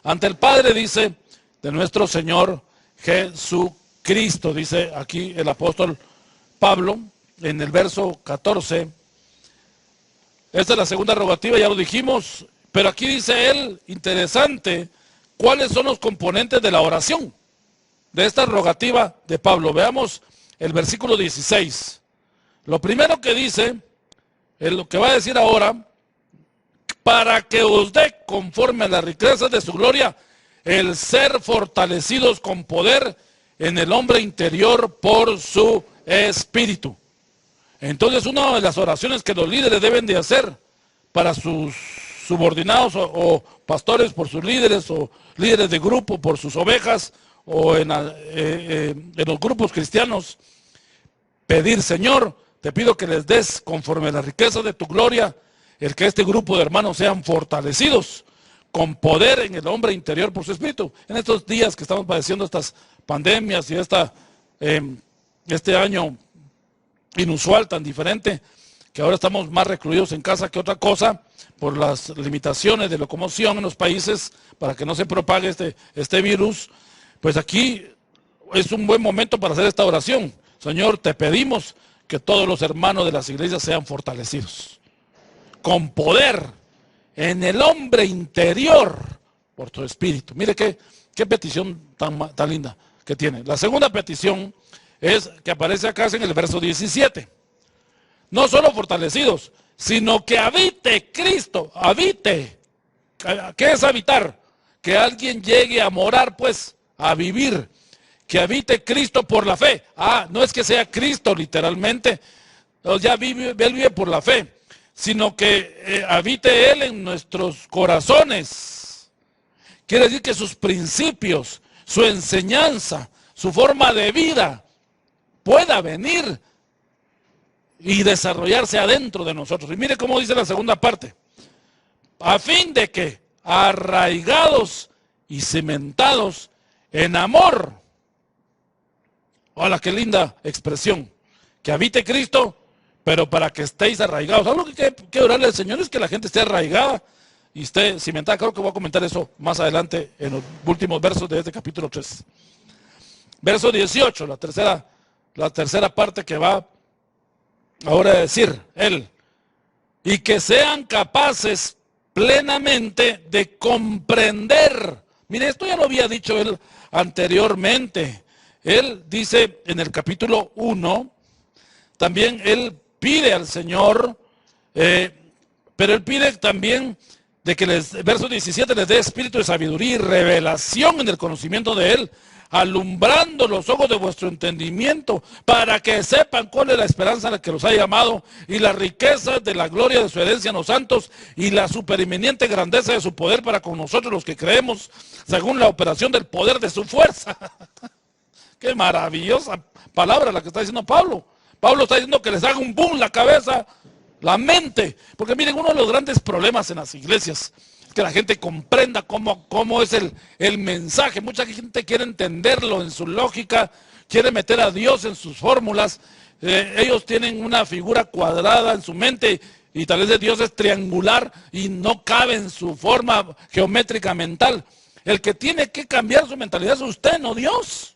ante el Padre, dice, de nuestro Señor Jesucristo, dice aquí el apóstol Pablo en el verso 14. Esta es la segunda rogativa, ya lo dijimos, pero aquí dice él, interesante, cuáles son los componentes de la oración de esta rogativa de Pablo. Veamos el versículo 16. Lo primero que dice, es lo que va a decir ahora, para que os dé conforme a las riquezas de su gloria, el ser fortalecidos con poder en el hombre interior por su espíritu. Entonces, una de las oraciones que los líderes deben de hacer para sus subordinados o pastores por sus líderes o líderes de grupo por sus ovejas o en los grupos cristianos, pedir, Señor, te pido que les des conforme a la riqueza de tu gloria, el que este grupo de hermanos sean fortalecidos con poder en el hombre interior por su espíritu. En estos días que estamos padeciendo estas pandemias y este año inusual, tan diferente, que ahora estamos más recluidos en casa que otra cosa, por las limitaciones de locomoción en los países, para que no se propague este virus, pues aquí es un buen momento para hacer esta oración. Señor, te pedimos que todos los hermanos de las iglesias sean fortalecidos con poder en el hombre interior por tu espíritu. Mire qué petición tan linda que tiene. La segunda petición es que aparece acá en el verso 17. No solo fortalecidos, sino que habite Cristo, habite. ¿Qué es habitar? Que alguien llegue a morar, pues, a vivir. Que habite Cristo por la fe. No es que sea Cristo literalmente, él vive por la fe, sino que habite Él en nuestros corazones. Quiere decir que sus principios, su enseñanza, su forma de vida pueda venir y desarrollarse adentro de nosotros. Y mire cómo dice la segunda parte. A fin de que, arraigados y cimentados en amor. Hola, qué linda expresión. Que habite Cristo, pero para que estéis arraigados. Algo que hay que orarle al Señor es que la gente esté arraigada y esté cimentada. Creo que voy a comentar eso más adelante en los últimos versos de este capítulo 3. Verso 18, la tercera parte que va ahora a decir él. Y que sean capaces plenamente de comprender. Mire, esto ya lo había dicho él anteriormente. Él dice en el capítulo 1, también él pide al Señor, pero él pide también de que verso 17, les dé espíritu de sabiduría y revelación en el conocimiento de él, alumbrando los ojos de vuestro entendimiento, para que sepan cuál es la esperanza a la que los ha llamado, y las riquezas de la gloria de su herencia en los santos, y la supereminente grandeza de su poder para con nosotros los que creemos, según la operación del poder de su fuerza. Qué maravillosa palabra la que está diciendo Pablo. Pablo está diciendo que les haga un boom la cabeza, la mente. Porque miren, uno de los grandes problemas en las iglesias es que la gente comprenda cómo es el mensaje. Mucha gente quiere entenderlo en su lógica, quiere meter a Dios en sus fórmulas. Ellos tienen una figura cuadrada en su mente y tal vez Dios es triangular y no cabe en su forma geométrica mental. El que tiene que cambiar su mentalidad es usted, no Dios.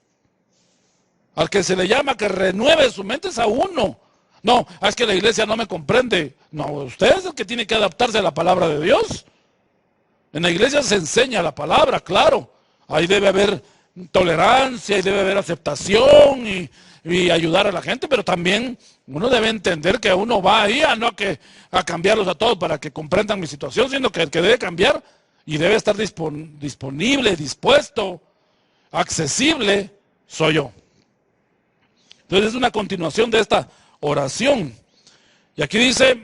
Al que se le llama que renueve su mente es a uno. No, es que la iglesia no me comprende. No, usted es el que tiene que adaptarse a la palabra de Dios. En la iglesia se enseña la palabra, claro. Ahí debe haber tolerancia, ahí debe haber aceptación y ayudar a la gente, pero también uno debe entender que uno va ahí a cambiarlos a todos para que comprendan mi situación, sino que el que debe cambiar y debe estar disponible, dispuesto, accesible, soy yo. Entonces es una continuación de esta oración. Y aquí dice,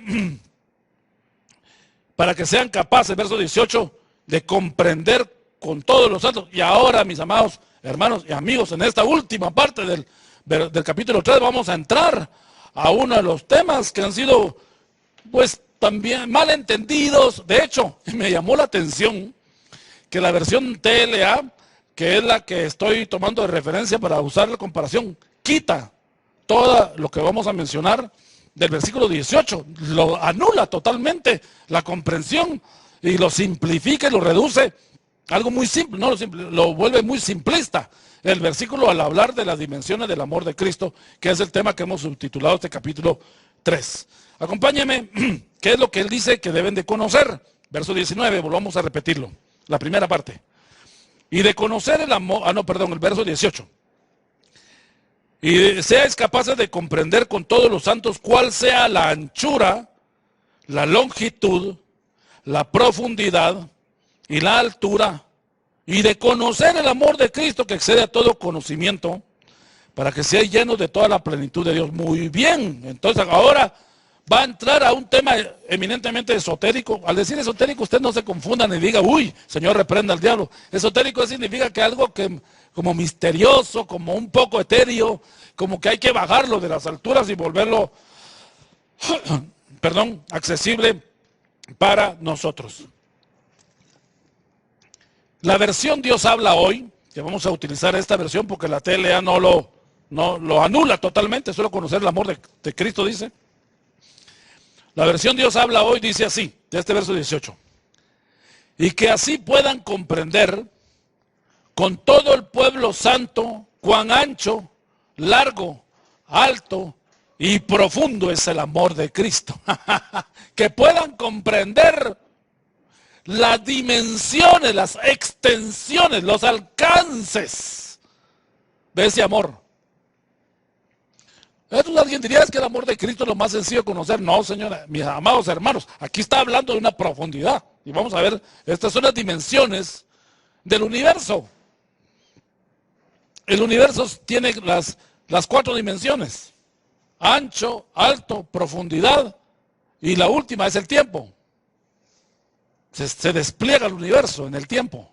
para que sean capaces, verso 18, de comprender con todos los santos. Y ahora, mis amados hermanos y amigos, en esta última parte del capítulo 3 vamos a entrar a uno de los temas que han sido, pues, también mal entendidos. De hecho, me llamó la atención que la versión TLA, que es la que estoy tomando de referencia para usar la comparación, quita todo lo que vamos a mencionar del versículo 18, lo anula totalmente la comprensión y lo simplifica y lo reduce a algo muy simple, no lo simple, lo vuelve muy simplista. El versículo al hablar de las dimensiones del amor de Cristo, que es el tema que hemos subtitulado este capítulo 3. Acompáñenme, ¿qué es lo que él dice que deben de conocer? Verso 19, volvamos a repetirlo, la primera parte. Y de conocer el amor, el verso 18. Y seáis capaces de comprender con todos los santos cuál sea la anchura, la longitud, la profundidad y la altura, y de conocer el amor de Cristo que excede a todo conocimiento, para que seáis llenos de toda la plenitud de Dios. Muy bien, entonces ahora va a entrar a un tema eminentemente esotérico. Al decir esotérico, usted no se confunda ni diga, uy, Señor, reprenda al diablo. Esotérico significa que algo que como misterioso, como un poco etéreo, como que hay que bajarlo de las alturas y volverlo, accesible para nosotros. La versión Dios habla hoy, que vamos a utilizar esta versión porque la TLA no lo anula totalmente, solo conocer el amor de Cristo dice. La versión Dios habla hoy dice así, de este verso 18. Y que así puedan comprender con todo el pueblo santo cuán ancho, largo, alto y profundo es el amor de Cristo. Que puedan comprender las dimensiones, las extensiones, los alcances de ese amor. Entonces alguien diría, es que el amor de Cristo es lo más sencillo de conocer. No, señora, mis amados hermanos, aquí está hablando de una profundidad. Y vamos a ver, estas son las dimensiones del universo. El universo tiene las 4 dimensiones: ancho, alto, profundidad, y la última es el tiempo. Se despliega el universo en el tiempo.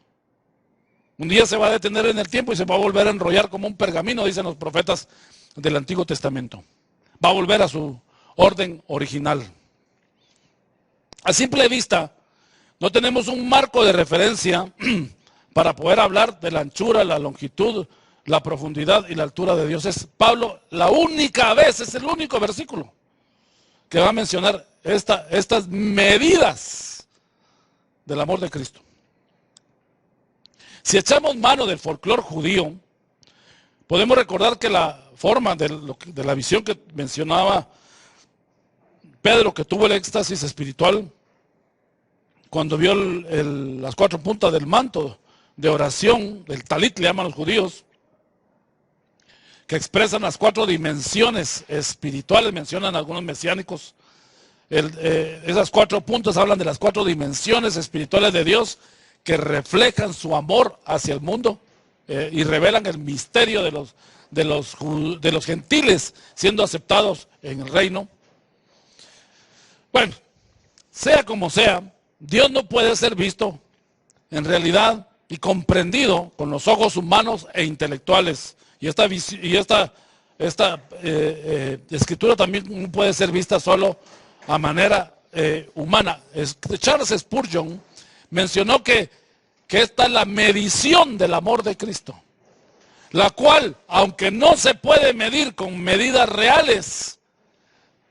Un día se va a detener en el tiempo y se va a volver a enrollar como un pergamino, dicen los profetas del Antiguo Testamento. Va a volver a su orden original. A simple vista, no tenemos un marco de referencia para poder hablar de la anchura, la longitud, la profundidad y la altura de Dios. Es Pablo, la única vez, es el único versículo que va a mencionar estas medidas del amor de Cristo. Si echamos mano del folclore judío, podemos recordar que la forma de la visión que mencionaba Pedro, que tuvo el éxtasis espiritual cuando vio las 4 puntas del manto de oración, del talit le llaman los judíos, que expresan las 4 dimensiones espirituales, mencionan algunos mesiánicos. Esas 4 puntas hablan de las 4 dimensiones espirituales de Dios que reflejan su amor hacia el mundo y revelan el misterio de los gentiles siendo aceptados en el reino. Bueno, sea como sea, Dios no puede ser visto en realidad y comprendido con los ojos humanos e intelectuales. Y esta escritura también puede ser vista solo a manera humana. Charles Spurgeon mencionó que esta es la medición del amor de Cristo, la cual, aunque no se puede medir con medidas reales,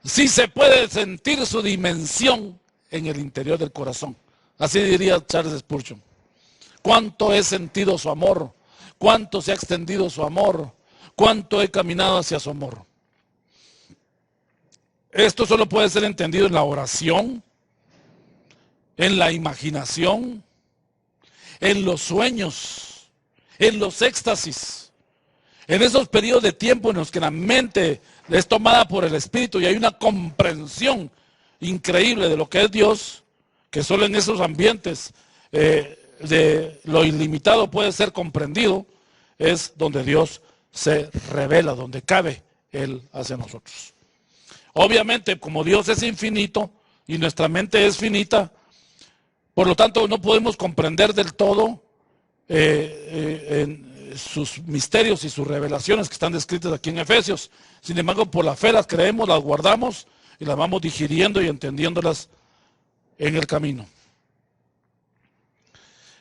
sí se puede sentir su dimensión en el interior del corazón. Así diría Charles Spurgeon. Cuánto he sentido su amor, cuánto se ha extendido su amor, cuánto he caminado hacia su amor. Esto solo puede ser entendido en la oración, en la imaginación, en los sueños, en los éxtasis, en esos periodos de tiempo en los que la mente es tomada por el Espíritu y hay una comprensión increíble de lo que es Dios, que solo en esos ambientes de lo ilimitado puede ser comprendido, es donde Dios se revela, donde cabe Él hacia nosotros. Obviamente, como Dios es infinito y nuestra mente es finita, por lo tanto no podemos comprender del todo sus misterios y sus revelaciones que están descritas aquí en Efesios. Sin embargo, por la fe las creemos, las guardamos y las vamos digiriendo y entendiéndolas en el camino.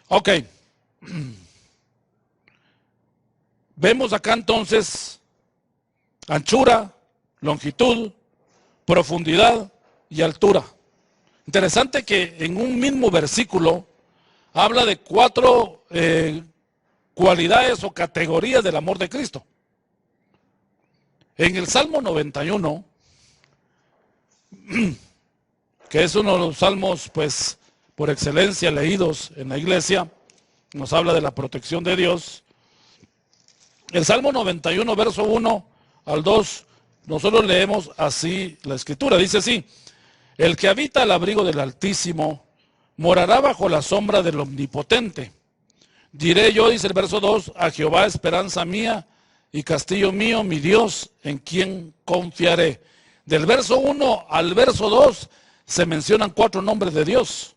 Ok. Vemos acá entonces anchura, longitud, profundidad y altura. Interesante que en un mismo versículo habla de 4 cualidades o categorías del amor de Cristo. En el Salmo 91, que es uno de los salmos pues por excelencia leídos en la iglesia, nos habla de la protección de Dios. El Salmo 91, verso 1 al 2, nosotros leemos así la escritura, dice así: el que habita al abrigo del Altísimo morará bajo la sombra del Omnipotente. Diré yo, dice el verso 2, a Jehová, esperanza mía y castillo mío, mi Dios, en quien confiaré. Del verso 1 al verso 2 se mencionan 4 nombres de Dios.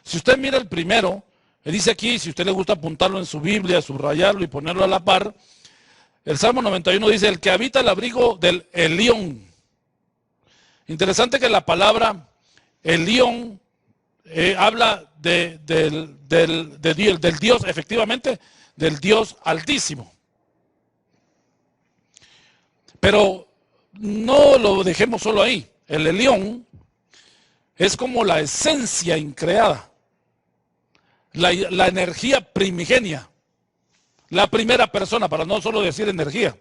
Si usted mira el primero, dice aquí, si a usted le gusta apuntarlo en su Biblia, subrayarlo y ponerlo a la par, el Salmo 91 dice, el que habita al abrigo del Elión. Interesante que la palabra Elión habla del Dios, efectivamente, del Dios Altísimo. Pero no lo dejemos solo ahí. El Elión es como la esencia increada, la energía primigenia, la primera persona, para no solo decir energía.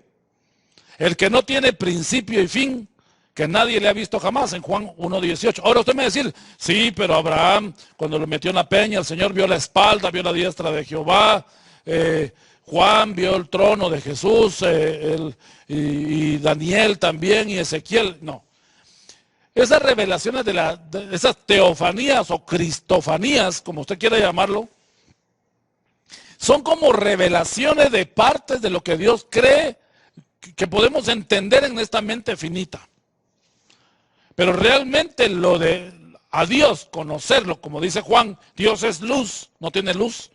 El que no tiene principio y fin, que nadie le ha visto jamás, en Juan 1:18. Ahora usted me va a decir, sí, pero Abraham, cuando lo metió en la peña, el Señor vio la espalda, vio la diestra de Jehová, Juan vio el trono de Jesús, y Daniel también, y Ezequiel. No. Esas revelaciones de esas teofanías o cristofanías, como usted quiera llamarlo, son como revelaciones de partes de lo que Dios cree que podemos entender en esta mente finita. Pero realmente lo de a Dios, conocerlo, como dice Juan, Dios es luz, no tiene luz,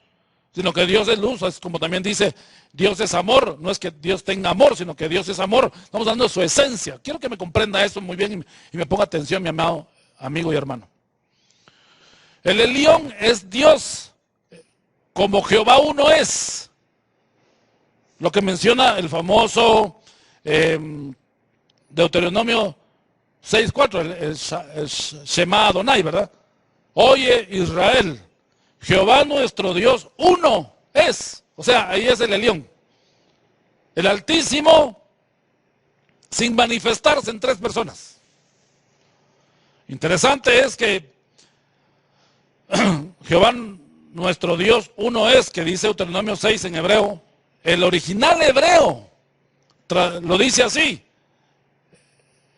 sino que Dios es luz, es como también dice, Dios es amor, no es que Dios tenga amor, sino que Dios es amor. Estamos hablando de su esencia. Quiero que me comprenda eso muy bien y me ponga atención, mi amado amigo y hermano. El Elión es Dios, como Jehová uno es. Lo que menciona el famoso Deuteronomio 6:4, el Shema Adonai, ¿verdad? Oye Israel, Jehová nuestro Dios uno es. O sea, ahí es el Elión. El Altísimo sin manifestarse en 3 personas. Interesante es que Jehová nuestro Dios uno es, que dice Deuteronomio 6 en hebreo. El original hebreo lo dice así: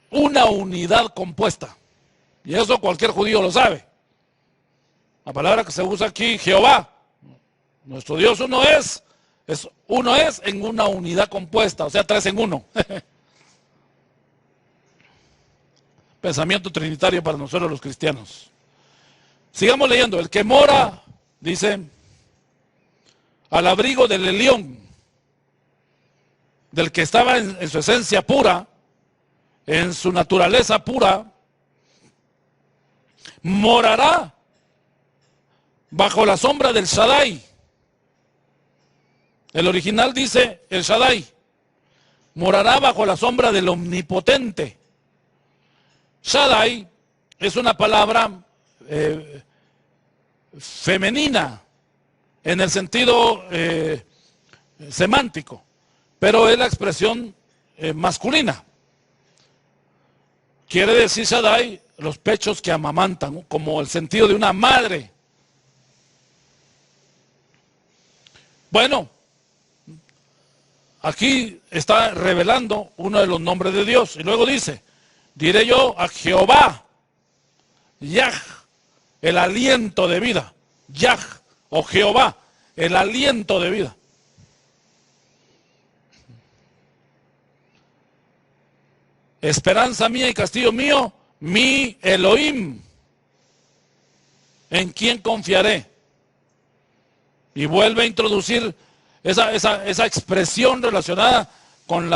una unidad compuesta. Y eso cualquier judío lo sabe. La palabra que se usa aquí, Jehová, nuestro Dios uno es en una unidad compuesta, o sea, 3 en 1. Pensamiento trinitario para nosotros los cristianos. Sigamos leyendo. El que mora, dice, al abrigo del Elión, del que estaba en su esencia pura, en su naturaleza pura, morará bajo la sombra del Shaddai. El original dice el Shaddai. Morará bajo la sombra del Omnipotente. Shaddai es una palabra femenina en el sentido semántico, pero es la expresión masculina. Quiere decir Shaddai los pechos que amamantan, como el sentido de una madre. Bueno, aquí está revelando uno de los nombres de Dios. Y luego dice, diré yo a Jehová, Yah, el aliento de vida. Yah, o Jehová, el aliento de vida. Esperanza mía y castillo mío, mi Elohim. ¿En quién confiaré? Y vuelve a introducir esa expresión relacionada con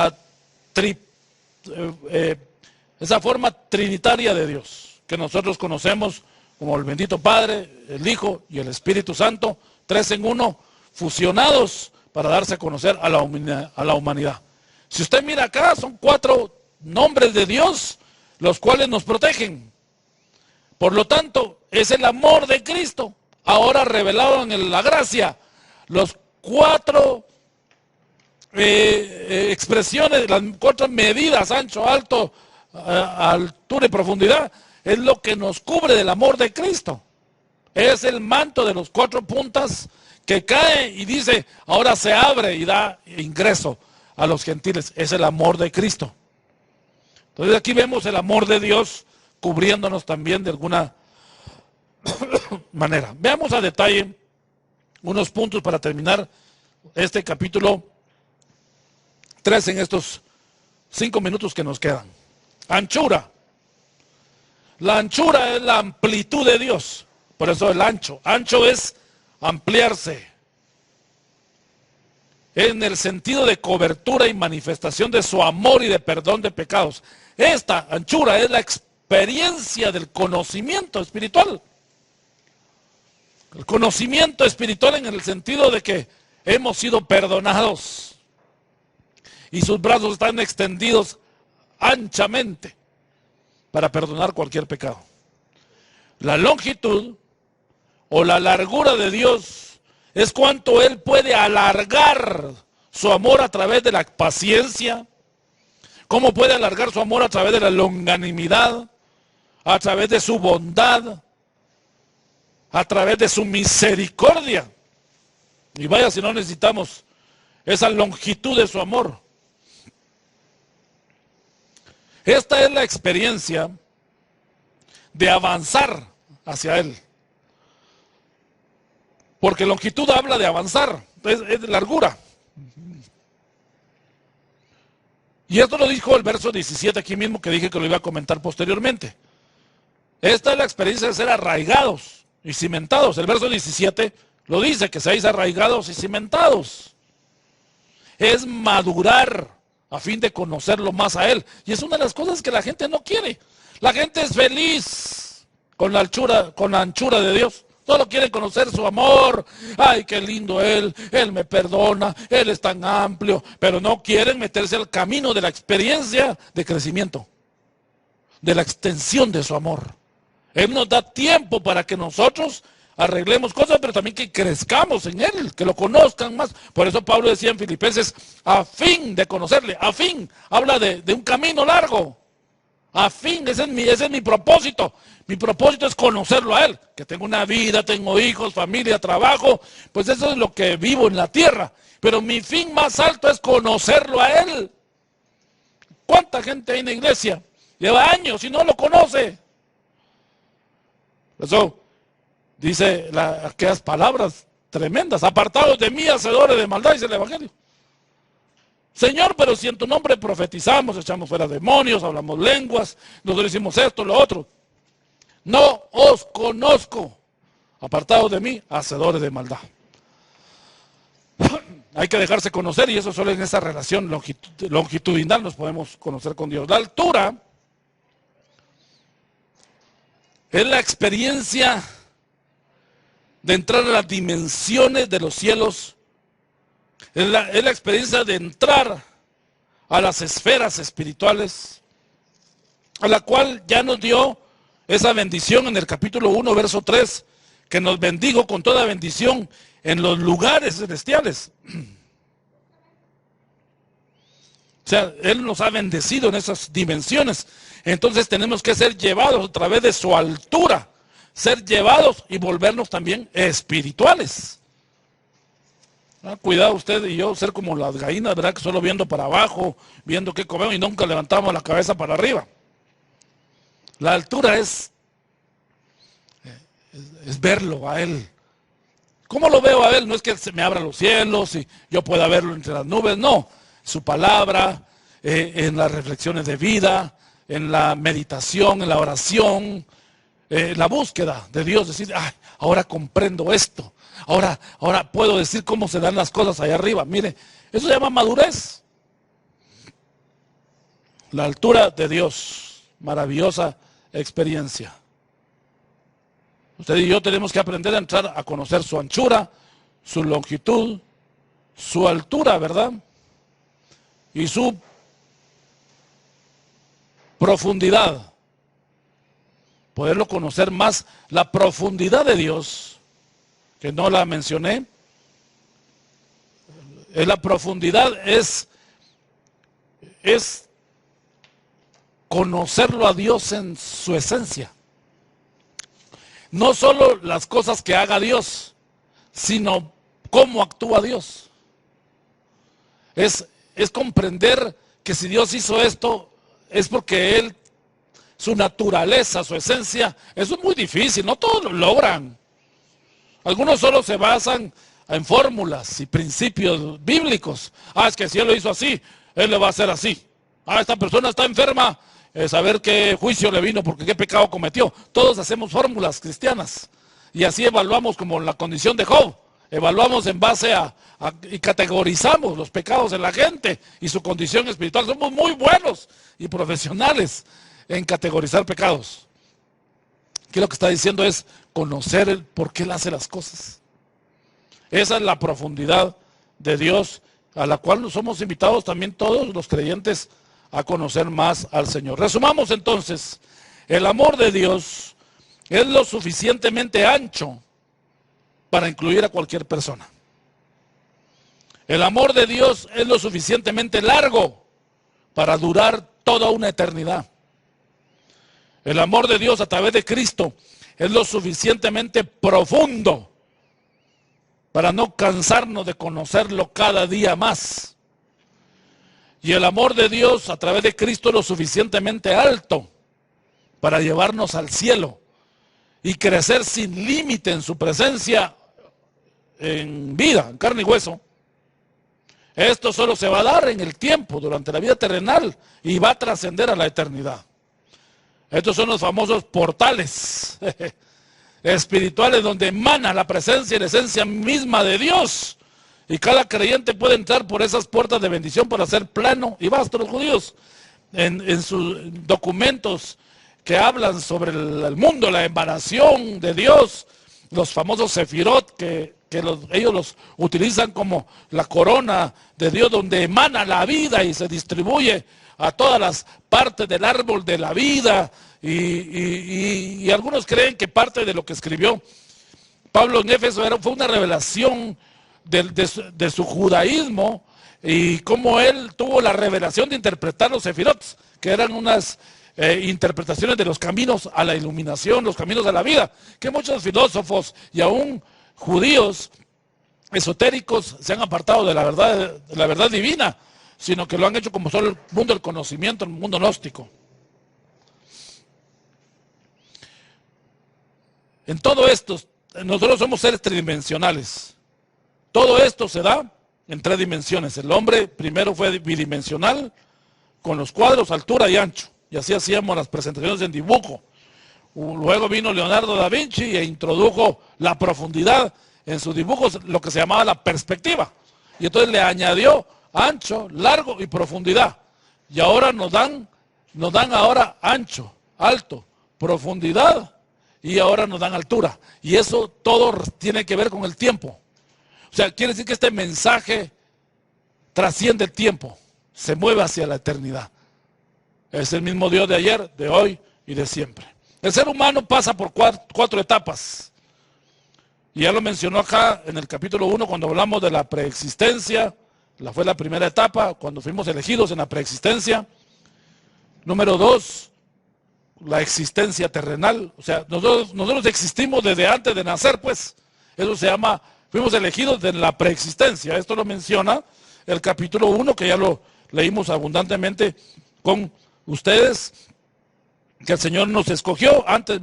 esa forma trinitaria de Dios, que nosotros conocemos como el bendito Padre, el Hijo y el Espíritu Santo, tres en uno, fusionados para darse a conocer a la humanidad. Si usted mira acá, son 4 nombres de Dios, los cuales nos protegen. Por lo tanto, es el amor de Cristo, ahora revelado en la gracia. Los 4 expresiones, las 4 medidas, ancho, alto, altura y profundidad, es lo que nos cubre del amor de Cristo. Es el manto de los 4 puntas que cae y dice, ahora se abre y da ingreso a los gentiles. Es el amor de Cristo. Entonces aquí vemos el amor de Dios cubriéndonos también de alguna manera. Veamos a detalle unos puntos para terminar este capítulo 3 en estos 5 minutos que nos quedan. Anchura. La anchura es la amplitud de Dios. Por eso el ancho. Ancho es ampliarse. En el sentido de cobertura y manifestación de su amor y de perdón de pecados. Esta anchura es la experiencia del conocimiento espiritual. El conocimiento espiritual en el sentido de que hemos sido perdonados y sus brazos están extendidos anchamente para perdonar cualquier pecado. La longitud o la largura de Dios es cuánto Él puede alargar su amor a través de la paciencia, cómo puede alargar su amor a través de la longanimidad, a través de su bondad, a través de su misericordia. Y vaya si no necesitamos esa longitud de su amor. Esta es la experiencia de avanzar hacia Él. Porque longitud habla de avanzar, es de largura. Y esto lo dijo el verso 17 aquí mismo, que dije que lo iba a comentar posteriormente. Esta es la experiencia de ser arraigados y cimentados. El verso 17 lo dice, que seáis arraigados y cimentados. Es madurar a fin de conocerlo más a Él. Y es una de las cosas que la gente no quiere. La gente es feliz con la anchura de Dios. Solo quieren conocer su amor. Ay, qué lindo Él me perdona, Él es tan amplio. Pero no quieren meterse al camino de la experiencia de crecimiento, de la extensión de su amor. Él nos da tiempo para que nosotros arreglemos cosas, pero también que crezcamos en Él, que lo conozcan más. Por eso Pablo decía en Filipenses, a fin de conocerle, a fin, habla de un camino largo. A fin, ese es mi propósito. Mi propósito es conocerlo a Él. Que tengo una vida, tengo hijos, familia, trabajo. Pues eso es lo que vivo en la tierra. Pero mi fin más alto es conocerlo a Él. ¿Cuánta gente hay en la iglesia? Lleva años y no lo conoce. Eso dice aquellas palabras tremendas. Apartados de mí, hacedores de maldad, dice el Evangelio. Señor, pero si en tu nombre profetizamos, echamos fuera demonios, hablamos lenguas, nosotros hicimos esto, lo otro. No os conozco. Apartados de mí, hacedores de maldad. Hay que dejarse conocer y eso solo en esa relación longitudinal nos podemos conocer con Dios. La altura es la experiencia de entrar a las dimensiones de los cielos. Es la experiencia de entrar a las esferas espirituales, a la cual ya nos dio esa bendición en el capítulo 1, verso 3, que nos bendijo con toda bendición en los lugares celestiales. O sea, Él nos ha bendecido en esas dimensiones. Entonces tenemos que ser llevados a través de su altura, ser llevados y volvernos también espirituales. Cuidado usted y yo ser como las gallinas, ¿verdad? Que solo viendo para abajo, viendo qué comemos y nunca levantamos la cabeza para arriba. La altura es verlo a Él. ¿Cómo lo veo a Él? No es que se me abra los cielos y yo pueda verlo entre las nubes, no. Su palabra, en las reflexiones de vida, en la meditación, en la oración, la búsqueda de Dios, decir, ay, ahora comprendo esto, ahora puedo decir cómo se dan las cosas allá arriba. Mire, eso se llama madurez. La altura de Dios, maravillosa experiencia. Usted y yo tenemos que aprender a entrar a conocer su anchura, su longitud, su altura, ¿verdad? Y su profundidad. Poderlo conocer más, la profundidad de Dios, que no la mencioné. La profundidad es conocerlo a Dios en su esencia. No solo las cosas que haga Dios, sino cómo actúa Dios. Es comprender que si Dios hizo esto, es porque Él, su naturaleza, su esencia, eso es muy difícil, no todos lo logran. Algunos solo se basan en fórmulas y principios bíblicos. Es que si Él lo hizo así, Él lo va a hacer así. Esta persona está enferma, saber qué juicio le vino, porque qué pecado cometió. Todos hacemos fórmulas cristianas y así evaluamos como la condición de Job. Evaluamos en base y categorizamos los pecados de la gente y su condición espiritual. Somos muy buenos y profesionales en categorizar pecados. Aquí lo que está diciendo es conocer el por qué Él hace las cosas. Esa es la profundidad de Dios, a la cual nos somos invitados también todos los creyentes a conocer más al Señor. Resumamos entonces, el amor de Dios es lo suficientemente ancho para incluir a cualquier persona. El amor de Dios es lo suficientemente largo para durar toda una eternidad. El amor de Dios a través de Cristo es lo suficientemente profundo para no cansarnos de conocerlo cada día más. Y el amor de Dios a través de Cristo es lo suficientemente alto para llevarnos al cielo y crecer sin límite en su presencia en vida, en carne y hueso. Esto solo se va a dar en el tiempo, durante la vida terrenal, y va a trascender a la eternidad. Estos son los famosos portales espirituales donde emana la presencia y la esencia misma de Dios. Y cada creyente puede entrar por esas puertas de bendición para ser plano y vasto. Los judíos en sus documentos que hablan sobre el mundo, la emanación de Dios, los famosos sefirot que ellos los utilizan como la corona de Dios, donde emana la vida y se distribuye a todas las partes del árbol de la vida, y algunos creen que parte de lo que escribió Pablo en Éfeso fue una revelación de su judaísmo, y cómo él tuvo la revelación de interpretar los sefirot, que eran unas interpretaciones de los caminos a la iluminación, los caminos a la vida, que muchos filósofos y aún judíos esotéricos se han apartado de la verdad divina, sino que lo han hecho como solo el mundo del conocimiento, el mundo gnóstico. En todo esto, nosotros somos seres tridimensionales. Todo esto se da en 3 dimensiones. El hombre primero fue bidimensional, con los cuadros, altura y ancho. Y así hacíamos las presentaciones en dibujo. Luego vino Leonardo da Vinci e introdujo la profundidad en sus dibujos, lo que se llamaba la perspectiva. Y entonces le añadió ancho, largo y profundidad. Y ahora nos dan ahora ancho, alto, profundidad, y ahora nos dan altura. Y eso todo tiene que ver con el tiempo. O sea, quiere decir que este mensaje trasciende el tiempo, se mueve hacia la eternidad. Es el mismo Dios de ayer, de hoy y de siempre. El ser humano pasa por 4 etapas. Y ya lo mencionó acá en el capítulo 1 cuando hablamos de la preexistencia. Fue la primera etapa, cuando fuimos elegidos en la preexistencia. Número 2, la existencia terrenal. O sea, nosotros existimos desde antes de nacer, pues. Eso se llama Fuimos elegidos de la preexistencia. Esto lo menciona el capítulo 1, que ya lo leímos abundantemente con ustedes, que el Señor nos escogió antes,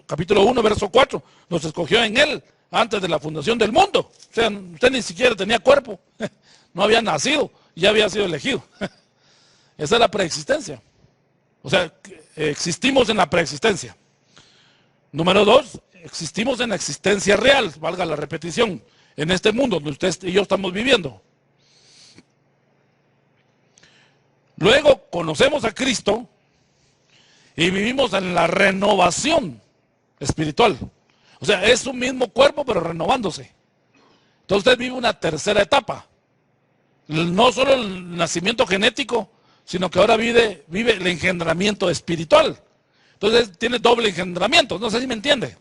capítulo 1, verso 4, nos escogió en Él antes de la fundación del mundo. O sea, usted ni siquiera tenía cuerpo, no había nacido, ya había sido elegido. Esa es la preexistencia. O sea, existimos en la preexistencia. Número 2, existimos en la existencia real, valga la repetición, en este mundo donde usted y yo estamos viviendo. Luego conocemos a Cristo y vivimos en la renovación espiritual. O sea, es un mismo cuerpo pero renovándose. Entonces usted vive una tercera etapa. No solo el nacimiento genético, sino que ahora vive el engendramiento espiritual. Entonces tiene doble engendramiento, no sé si me entiende.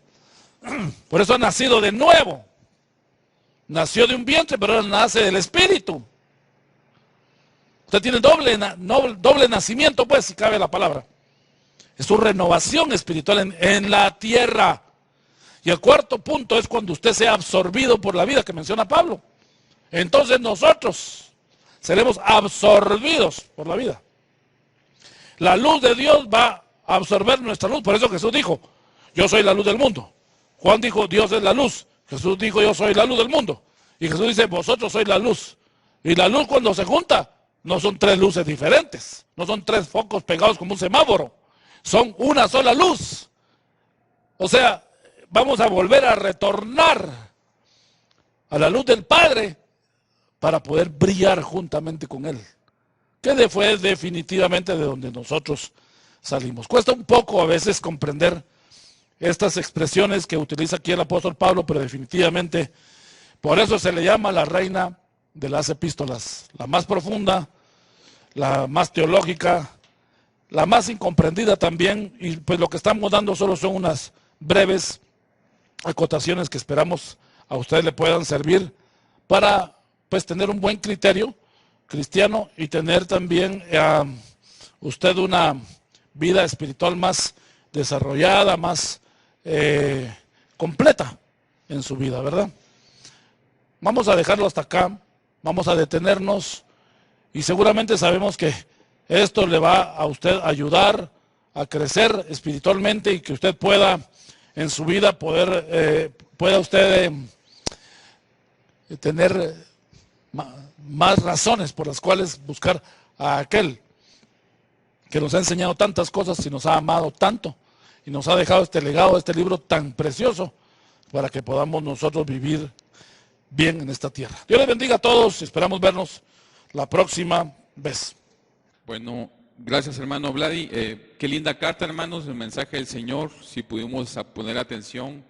Por eso ha nacido de nuevo. Nació de un vientre, pero ahora nace del espíritu. Usted tiene doble nacimiento, pues, si cabe la palabra. Es su renovación espiritual en la tierra. Y el cuarto punto es cuando usted sea absorbido por la vida que menciona Pablo. Entonces nosotros seremos absorbidos por la vida. La luz de Dios va a absorber nuestra luz. Por eso Jesús dijo, yo soy la luz del mundo. Juan dijo, Dios es la luz. Jesús dijo, yo soy la luz del mundo. Y Jesús dice, vosotros sois la luz. Y la luz cuando se junta, no son tres luces diferentes. No son tres focos pegados como un semáforo. Son una sola luz. O sea, vamos a volver a retornar a la luz del Padre para poder brillar juntamente con Él. Que fue definitivamente de donde nosotros salimos. Cuesta un poco a veces comprender estas expresiones que utiliza aquí el apóstol Pablo, pero definitivamente por eso se le llama la reina de las epístolas, la más profunda, la más teológica, la más incomprendida también, y pues lo que estamos dando solo son unas breves acotaciones que esperamos a ustedes le puedan servir para pues tener un buen criterio cristiano y tener también usted una vida espiritual más desarrollada, más completa en su vida, ¿verdad? Vamos a dejarlo hasta acá, vamos a detenernos y seguramente sabemos que esto le va a usted ayudar a crecer espiritualmente y que usted pueda en su vida pueda usted tener más razones por las cuales buscar a aquel que nos ha enseñado tantas cosas y nos ha amado tanto y nos ha dejado este legado, este libro tan precioso para que podamos nosotros vivir bien en esta tierra. Dios les bendiga a todos y esperamos vernos la próxima vez. Bueno, gracias hermano Vladi. Qué linda carta, hermanos, el mensaje del Señor. Si pudimos poner atención,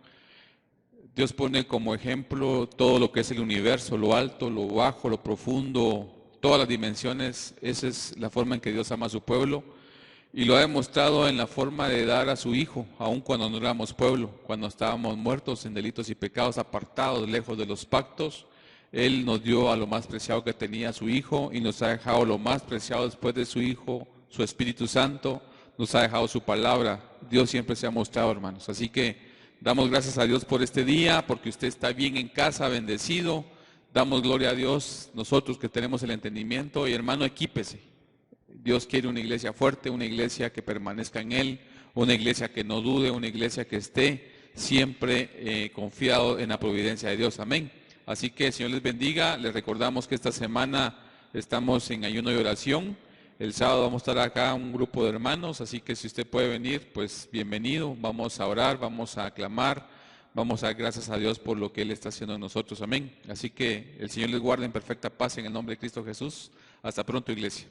Dios pone como ejemplo todo lo que es el universo, lo alto, lo bajo, lo profundo, todas las dimensiones. Esa es la forma en que Dios ama a su pueblo y lo ha demostrado en la forma de dar a su Hijo, aun cuando no éramos pueblo, cuando estábamos muertos en delitos y pecados, apartados, lejos de los pactos. Él nos dio a lo más preciado que tenía su Hijo y nos ha dejado lo más preciado después de su Hijo, su Espíritu Santo, nos ha dejado su palabra. Dios siempre se ha mostrado, hermanos. Así que damos gracias a Dios por este día, porque usted está bien en casa, bendecido. Damos gloria a Dios, nosotros que tenemos el entendimiento. Y hermano, equípese. Dios quiere una iglesia fuerte, una iglesia que permanezca en Él, una iglesia que no dude, una iglesia que esté siempre confiado en la providencia de Dios. Amén. Así que el Señor les bendiga. Les recordamos que esta semana estamos en ayuno y oración. El sábado vamos a estar acá un grupo de hermanos, así que si usted puede venir, pues bienvenido. Vamos a orar, vamos a aclamar, vamos a dar gracias a Dios por lo que Él está haciendo en nosotros. Amén. Así que el Señor les guarde en perfecta paz en el nombre de Cristo Jesús. Hasta pronto, iglesia.